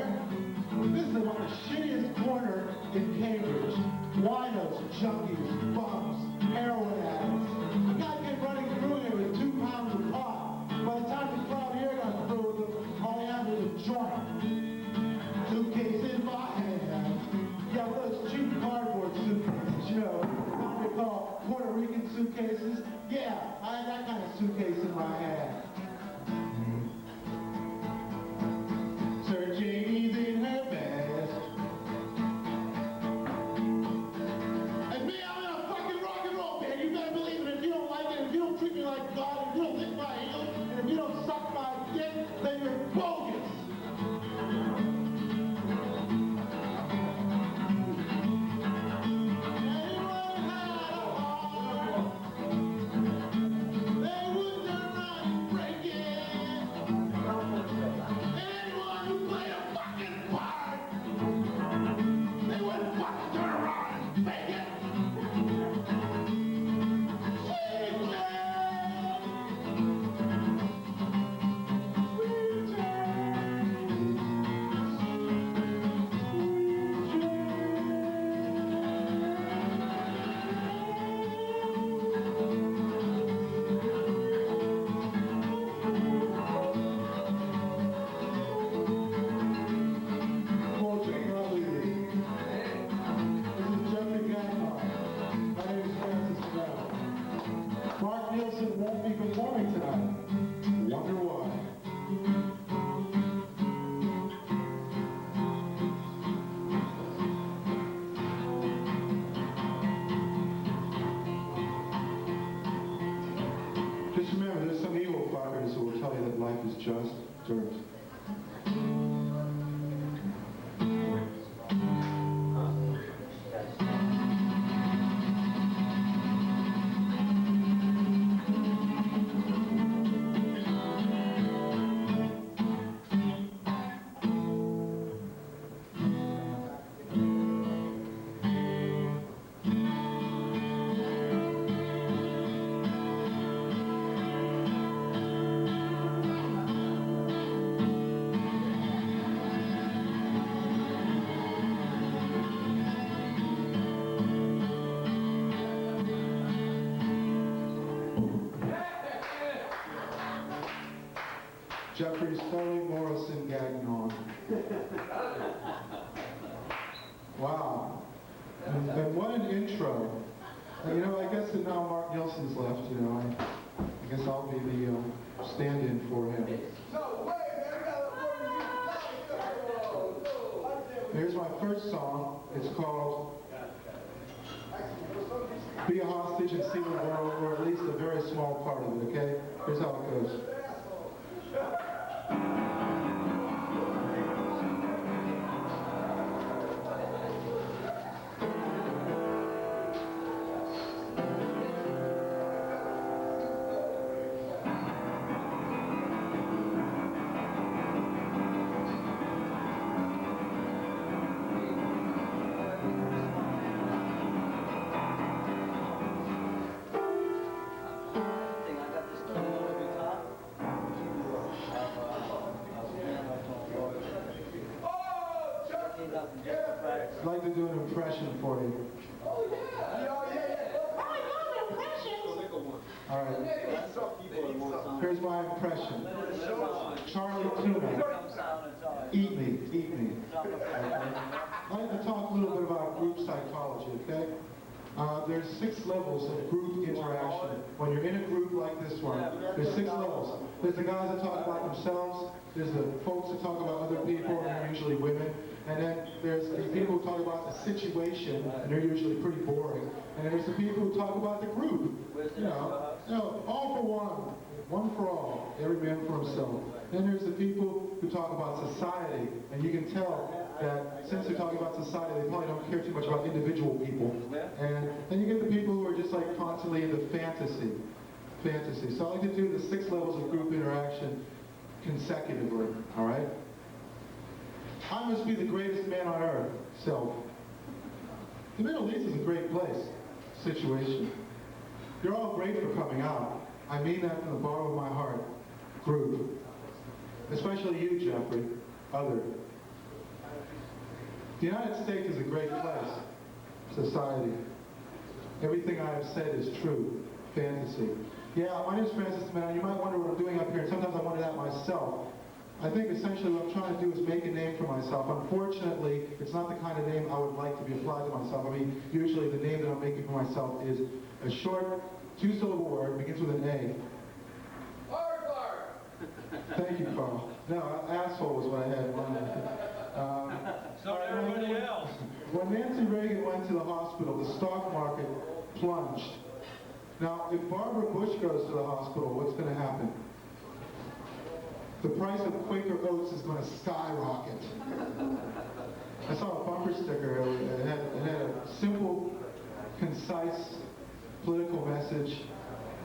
A: This is about the shittiest corner in Cambridge. Winos, junkies, bums, heroin addicts. A guy came running through here with 2 pounds of pot. By the time the crowd here got through with him, all he had was a joint. Suitcase in my hand. Yeah, one of those cheap cardboard suitcases, you know, what they call Puerto Rican suitcases. Yeah, I had that kind of suitcase in my hand. Sir Janie's in her best. And me, I'm in a fucking rock and roll band. You better believe it. If you don't like it, if you don't treat me like God, if you don't lick my heels, and if you don't suck my dick, then you're bogus. Won't be performing tonight. Wonder why. Just remember, there's some evil fuckers who will tell you that life is just dirt. Jeffrey Sterling Morrison Gagnon. Wow. And what an intro. And, you know, I guess that now Mark Nelson's left, you know, I guess I'll be the stand-in for him. Here's my first song. It's called Be a Hostage and See the World, or at least a very small part of it, okay? Here's how it goes. I'd like to do an impression for you.
H: Oh, yeah.
A: All right. Here's my impression. Charlie Tuna. Eat me, eat me. I'd like to talk a little bit about group psychology, okay? There's 6 levels of group interaction. When you're in a group like this one, there's 6 levels. There's the guys that talk about themselves, there's the folks that talk about other people, and they're usually women, and then there's the people who talk about the situation, and they're usually pretty boring, and then there's the people who talk about the group. You know, all for one for all, every man for himself. Then there's the people who talk about society, and you can tell that since they're talking about society, they probably don't care too much about individual people. And then you get the people who are just like constantly into fantasy. So I like to do the 6 levels of group interaction consecutively, all right? I must be the greatest man on earth, self. The Middle East is a great place, situation. You're all great for coming out. I mean that from the bottom of my heart, group. Especially you, Jeffrey, other. The United States is a great place, society. Everything I have said is true, fantasy. Yeah, my name is Francis DiMenno. You might wonder what I'm doing up here, and sometimes I wonder that myself. I think essentially what I'm trying to do is make a name for myself. Unfortunately, it's not the kind of name I would like to be applied to myself. I mean, usually the name that I'm making for myself is a short, 2-syllable word, begins with an A. Thank you, Carl. No, asshole was what I had in mind.
E: So everybody else.
A: When Nancy Reagan went to the hospital, the stock market plunged. Now, if Barbara Bush goes to the hospital, what's going to happen? The price of Quaker Oats is going to skyrocket. I saw a bumper sticker. It had a simple, concise political message.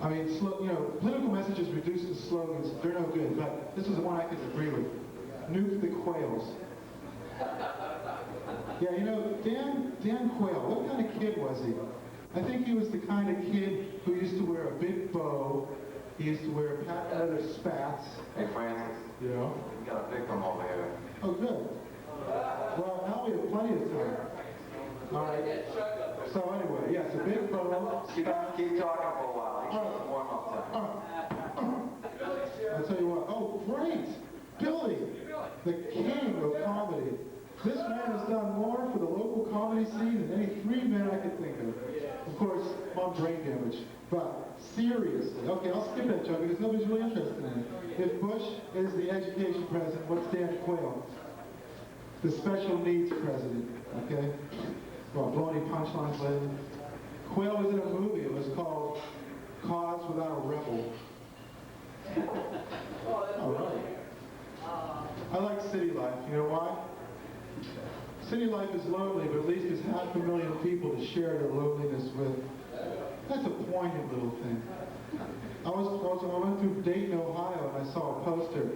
A: I mean, political messages reduced to slogans, they're no good, but this is the one I could agree with. Nuke the quails. Yeah, you know, Dan Quayle, what kind of kid was he? I think he was the kind of kid who used to wear a big bow, he used to wear patent leather spats.
B: Hey, Francis.
A: You know?
B: You got a victim over here.
A: Oh, good. Well, now we have plenty of time. All right. So anyway, yes, a big bow.
B: Keep talking for a while. You should warm up time.
A: I'll tell you what. Oh, great! Billy, the king of comedy. This man has done more for the local comedy scene than any 3 men I could think of. Of course, I'm brain damage. But seriously, okay, I'll skip that joke because nobody's really interested in it. If Bush is the education president, what's Dan Quayle? The special needs president, okay? Well, blowing punchlines lately. Quayle was in a movie. It was called Cause Without a Rebel. All right. I like city life. You know why? City life is lonely, but at least there's 500,000 people to share your loneliness with. That's a poignant little thing. I went through Dayton, Ohio, and I saw a poster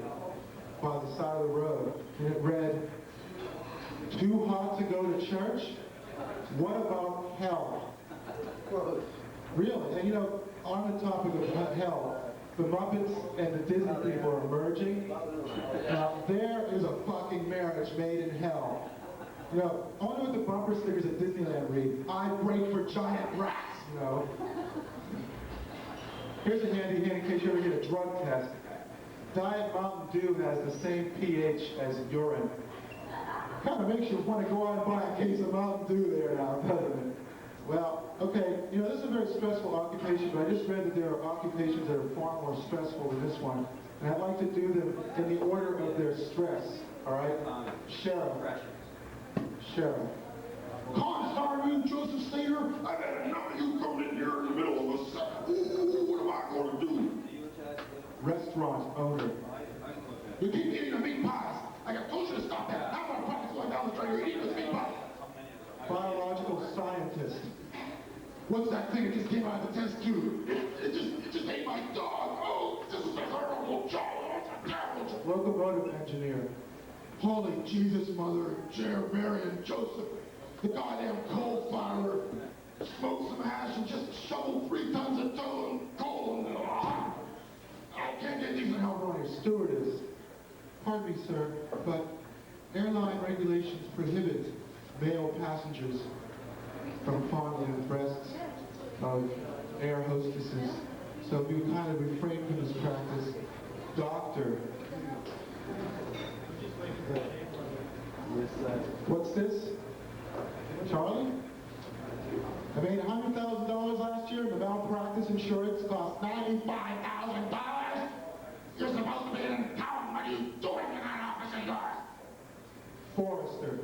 A: by the side of the road, and it read, "Too hot to go to church? What about hell?" Really? And you know, on the topic of hell, the Muppets and the Disney people are merging. Now, there is a fucking marriage made in hell. You know, I wonder what the bumper stickers at Disneyland read. I break for giant rats, you know. Here's a handy hint in case you ever get a drug test. Diet Mountain Dew has the same pH as urine. Kind of makes you want to go out and buy a case of Mountain Dew there now, doesn't it? Well, okay, you know, this is a very stressful occupation, but I just read that there are occupations that are far more stressful than this one. And I'd like to do them in the order of their stress, all right? Sheriff. Sheriff.
C: Constable Joseph Slater, I've had enough of you coming in here in the middle of us. Ooh, what am I going to do?
A: Restaurant owner.
C: You keep eating the meat pies. I told you to stop that. I'm going to practice going down the train. You're eating the meat pies.
A: Biological scientist.
C: What's that thing that just came out of the test tube? It just ate my dog. Oh, this is a terrible job. It's a terrible job.
A: Locomotive engineer.
C: Holy Jesus, Mother, Jared, Mary, and Joseph. The goddamn coal firer smoked some hash and just shoveled 3 tons of coal. I can't get these
A: Now, Ronnie, stewardess. Pardon me, sir, but airline regulations prohibit male passengers from fondling the breasts of air hostesses. So if you kind of refrain from this practice, doctor. What's this? Charlie? I made $100,000 last year and the malpractice insurance cost $95,000. You're supposed to be in town. What are you doing in that office of yours? Forrester.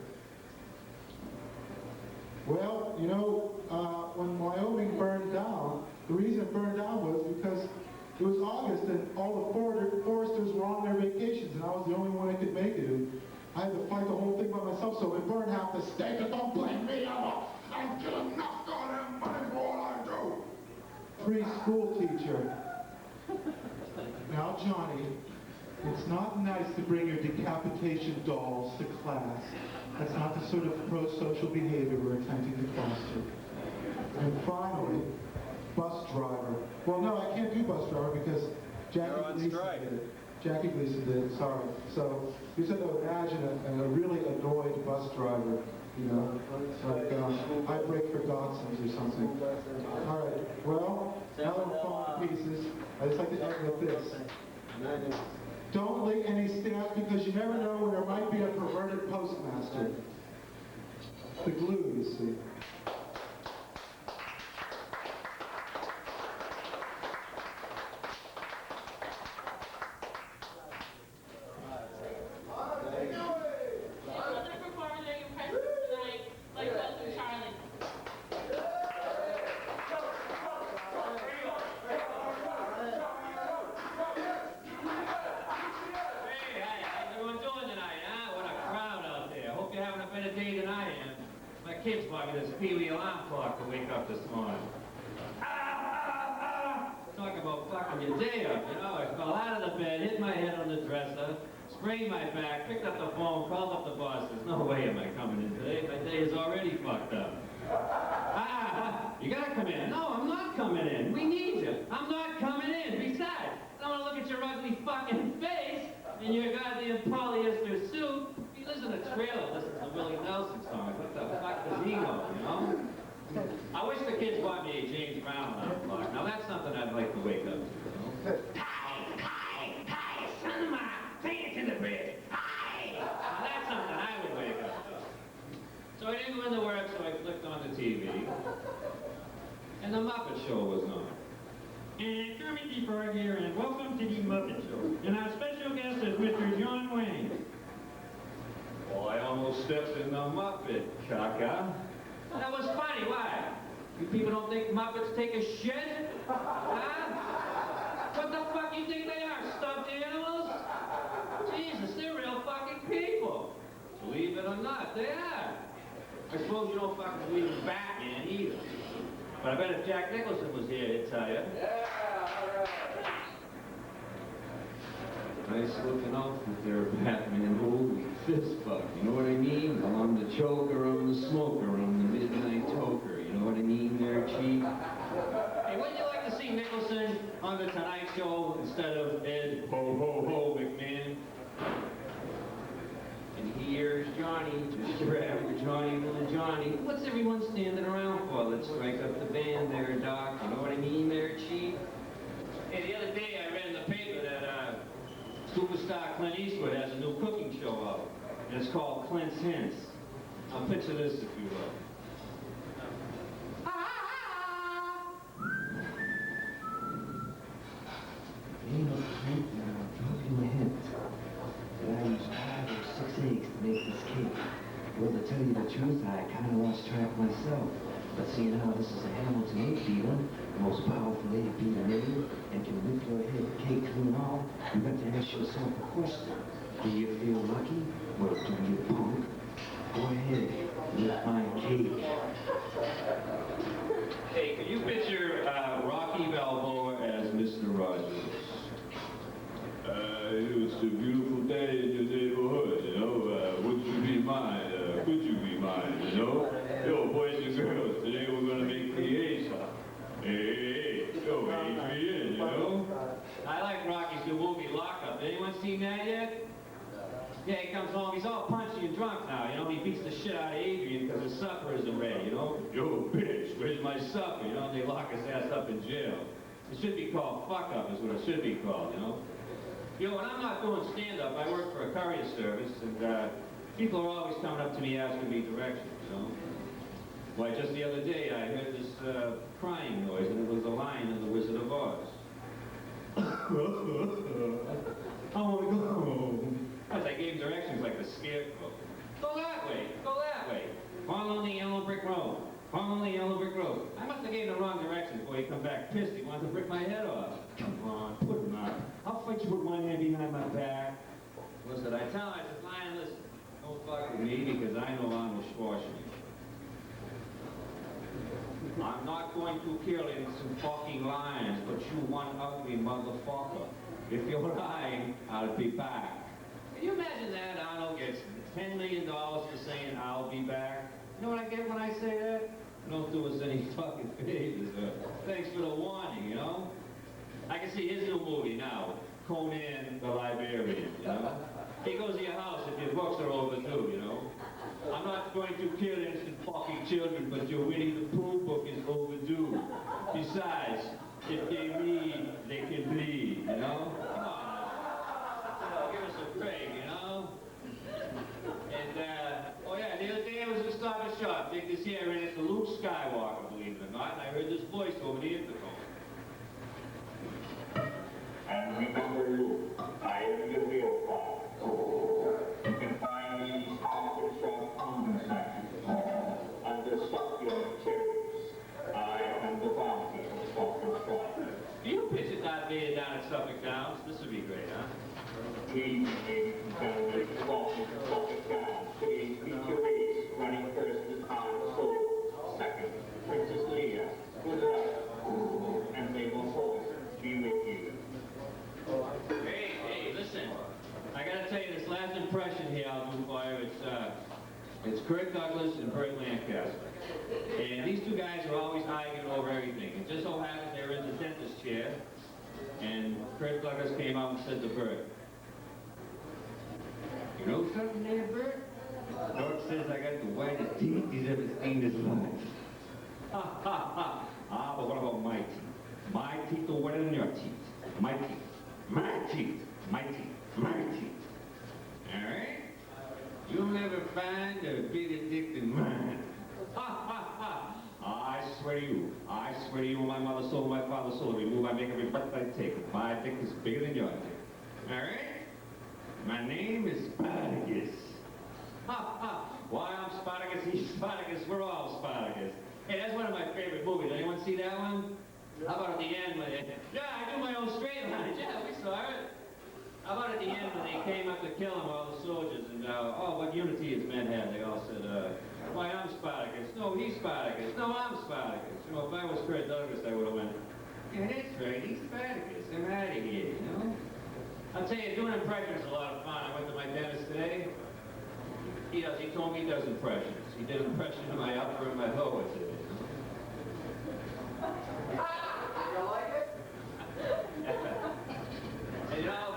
A: Well, you know, when Wyoming burned down, the reason it burned down was because it was August and all the foresters were on their vacations and I was the only one that could make it. And I had to fight the whole thing by myself, so it burned half the state. And don't blame me, I don't get enough goddamn money for all I do. Preschool teacher. Now, Johnny, it's not nice to bring your decapitation dolls to class. That's not the sort of pro-social behavior we're attempting to foster. And finally, bus driver. Well, no, I can't do bus driver because Jackie Gleason did it. Jackie Gleason did it, sorry. So you said to imagine a really annoyed bus driver, you know, like I break for Dotsons or something. All right, well, now that we're falling to pieces, I just like to end with this. Don't lick any stamps because you never know when there might be a perverted postmaster. The glue, you see.
E: Kids bought me this Pee-wee alarm clock to wake up this morning. Talk about fucking your day up, you know. I fell out of the bed, hit my head on the dresser, sprained my back, picked up the phone, called up the boss. There's no way am I coming in today. My day is already fucked up. You gotta come in. No, I'm not coming in. We need you. I'm not coming in. Besides, I don't want to look at your ugly fucking face and your goddamn polyester suit. He lives in a trailer, listens to Willie Nelson songs. What the fuck does he know, you know? I wish the kids bought me a James Brown alarm clock. Now that's something I'd like to wake up to, you know? Kai, son of mine, take it to the bed. Hi! Now that's something I would wake up to. So I didn't go into work, so I flicked on the TV. And the Muppet Show was on.
K: And Kermit the Frog here, and welcome to the Muppet Show. And our special guest is Mr. John Wayne.
E: Well, I almost stepped in the Muppet, caca. That was funny, why? You people don't think Muppets take a shit? Huh? What the fuck you think they are, stuffed animals? Jesus, they're real fucking people. Believe it or not, they are. I suppose you don't fucking believe in Batman either. But I bet if Jack Nicholson was here, he'd tell you. Yeah, all right. Nice looking outfit there, Batman. Holy fist fuck, you know what I mean? I'm the choker, I'm the smoker, I'm the midnight toker. You know what I mean there, Chief? Hey, wouldn't you like to see Nicholson on the Tonight Show instead of Ed Ho McMahon? And here's Johnny, just your average Johnny little Johnny. What's everyone standing around for? Let's strike up the band there, Doc. You know what I mean there, Chief? Hey, the other day I read in the paper that superstar Clint Eastwood has a new cooking show out. And it's called Clint's Hints. Now picture this, if you will.
L: You know, Clint, I'll drop you a hint. That I used 5 or 6 eggs to make this cake. Well, to tell you the truth, I kind of lost track myself. But seeing how this is a Hamilton egg beater, the most powerful egg beater made, and can whip your head cake clean off, you got to ask yourself a question. Do you feel lucky, or do you punk? Go ahead, lift my cake.
E: Hey, can you picture Rocky Balboa as Mr. Rogers?
C: It's a beautiful day in your neighborhood, you know. Would you be mine? Could you be mine, you know? Yo, boys and girls, today we're gonna make creation. Hey, yo, Adrian, you know?
E: I like Rocky's new movie, Lockup. Anyone seen that yet? Yeah, he comes home, he's all punchy and drunk now, you know? He beats the shit out of Adrian because his supper isn't ready, you know?
C: Yo, bitch,
E: Where's my supper? You know, they lock his ass up in jail. It should be called fuck up is what it should be called, you know? You know, when I'm not doing stand-up, I work for a courier service, and people are always coming up to me asking me directions, you know? Why, just the other day, I heard this crying noise, and it was the lion in The Wizard of Oz. I want to go home. As I gave directions like the scarecrow. Go that way, go that way. Follow the yellow brick road. Follow the yellow brick road. I must have gave the wrong direction before he come back pissed. He wanted to rip my head off. Come on, put him out. I'll fight you with one hand behind my back. What's that? I tell him, I said, lion, listen, don't fuck with me because I know Arnold Schwarzenegger. I'm not going to kill some fucking lions, but you one ugly motherfucker. If you're lying, I'll be back. Can you imagine that? Arnold gets $10 million for saying, I'll be back. You know what I get when I say that? Don't do us any fucking favors. Thanks for the warning, you know? I can see his new movie now, Conan the Librarian, you know? He goes to your house if your books are overdue, you know? I'm not going to kill innocent fucking children, but your Winnie the Pooh book is overdue. Besides, if they read, they can bleed, you know? Come on, give us a break, you know? And, oh yeah, the other day I was at Stop and Shop. Take this here, and it's Luke Skywalker, believe it or not, and I heard this voice over the intercom.
M: And remember, Luke, I am the real father. You can find these off-the-shelf condom sachets under succulent cherries. I am the bounty of Suffolk.
E: Do you picture that being down at Suffolk Downs? This would be great, huh?
M: Please, ladies and gentlemen, welcome to Suffolk Downs. Today's feature race, running first is Han Solo. Second, Princess Leia. Good luck, and may the force be with you.
E: Hey, listen. I gotta tell you, this last impression here I'll do for you, it's Kirk Douglas and Burt Lancaster. And these two guys are always arguing over everything. It just so happens they're in the dentist chair, and Kirk Douglas came out and said to Burt, "You know something there, Burt? Doug says I got the whitest teeth he's ever seen in his life." Ha, ha, ha. Ah, but what about my teeth? My teeth are whiter than your teeth. My teeth. My teeth. My teeth. My teeth. All right? You'll never find a bigger dick than mine. Ha, ha, ha. I swear to you, when my mother sold, my father sold, every move I make, every breath I take, my dick is bigger than your dick. All right? My name is Spartacus. Ha, ha. Why I'm Spartacus, he's Spartacus, we're all Spartacus. Hey, that's one of my favorite movies. Anyone see that one? How about at the end when yeah, I do my own straight line. Yeah, we saw it. How about at the end when they came up to kill him, all the soldiers, and, oh, what unity his men had? They all said, why, I'm Spartacus. No, he's Spartacus. No, I'm Spartacus. You know, if I was Fred Douglas, I would have went, yeah, that's right, he's Spartacus. I'm out of here, you know? I'll tell you, doing impressions is a lot of fun. I went to my dentist today. He told me he does impressions. He did impressions of my upper and my lower today.
H: You like it?
E: And, you know,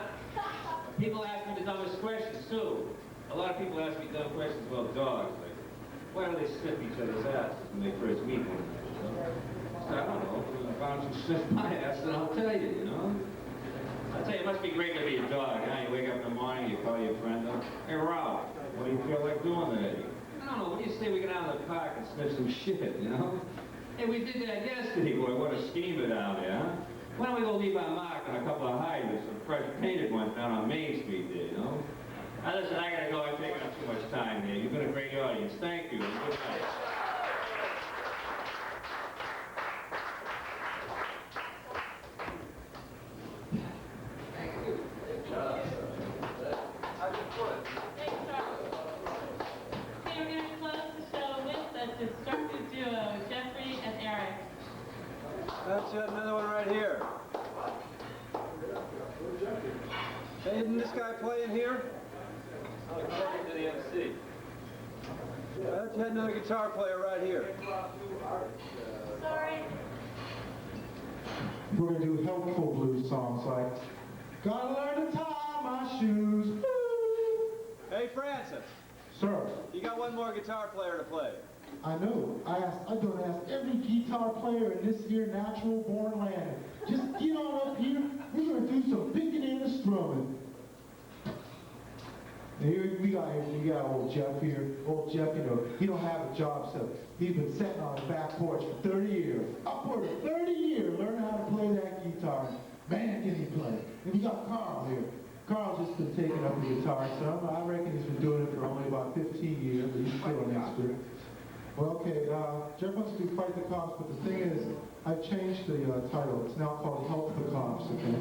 E: people ask me the dumbest questions, too. A lot of people ask me dumb questions about dogs. Like, why do they sniff each other's asses when they first meet one another? So, I don't know. If I don't sniff my ass, then I'll tell you, you know? I'll tell you, it must be great to be a dog, huh? You wake up in the morning, you call your friend up. Hey, Ralph, what do you feel like doing today? I don't know. What do you say we go down to the park and sniff some shit, you know? Hey, we did that yesterday, boy. What a steamer down there, huh? Why don't we go leave our mark on a couple of hydrants, some fresh painted ones down on Main Street there, you know? Now listen, I gotta go. I'm taking up too much time here. You've been a great audience. Thank you, and good night.
J: Thanks, Charles. Okay, we're going to close the show with the destructive duo, Jeffrey and Eric.
E: That's another one right here. Hey, isn't this guy playing here? According to the MC. Let's had another guitar player right here.
J: Sorry.
A: We're going to do helpful blues songs like, gotta learn to tie my shoes.
E: Hey, Francis.
A: Sir.
E: You got one more guitar player to play.
A: I know. I don't ask every guitar player in this here natural born land. Just get on up here. We're gonna do some picking and strumming. And here we got old Jeff here. Old Jeff, you know, he don't have a job, so he's been sitting on his back porch for 30 years. Upward of 30 years learning how to play that guitar. Man, can he play. And we got Carl here. Carl's just been taking up the guitar some. I reckon he's been doing it for only about 15 years, but he's still an expert. Well, okay, Jeff wants to do Fight the Cops, but the thing is, I've changed the title. It's now called Help the Cops, okay?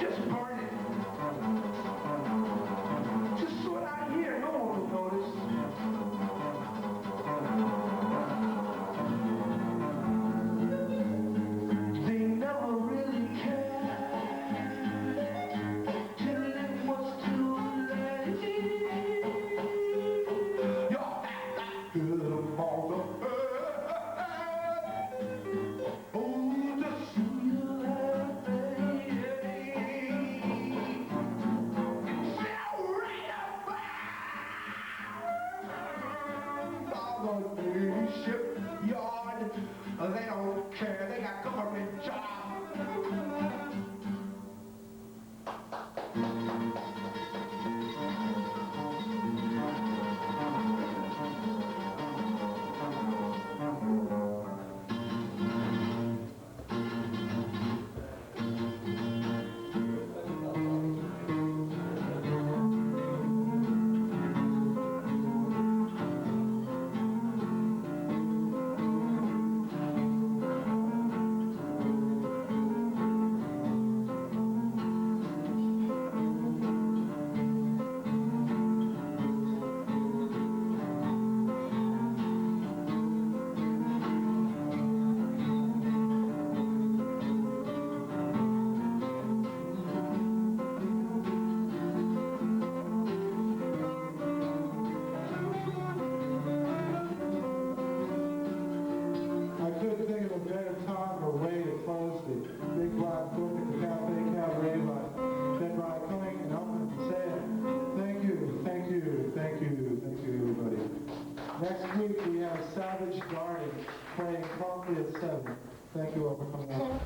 A: Just burn it. Just sort out here. No one will notice. They never really cared till it was too late. You're that good on the earth. Oh, the sweet shipyard, they don't care, they got government Next week we have Savage Garden playing promptly at 7. Thank you all for coming out.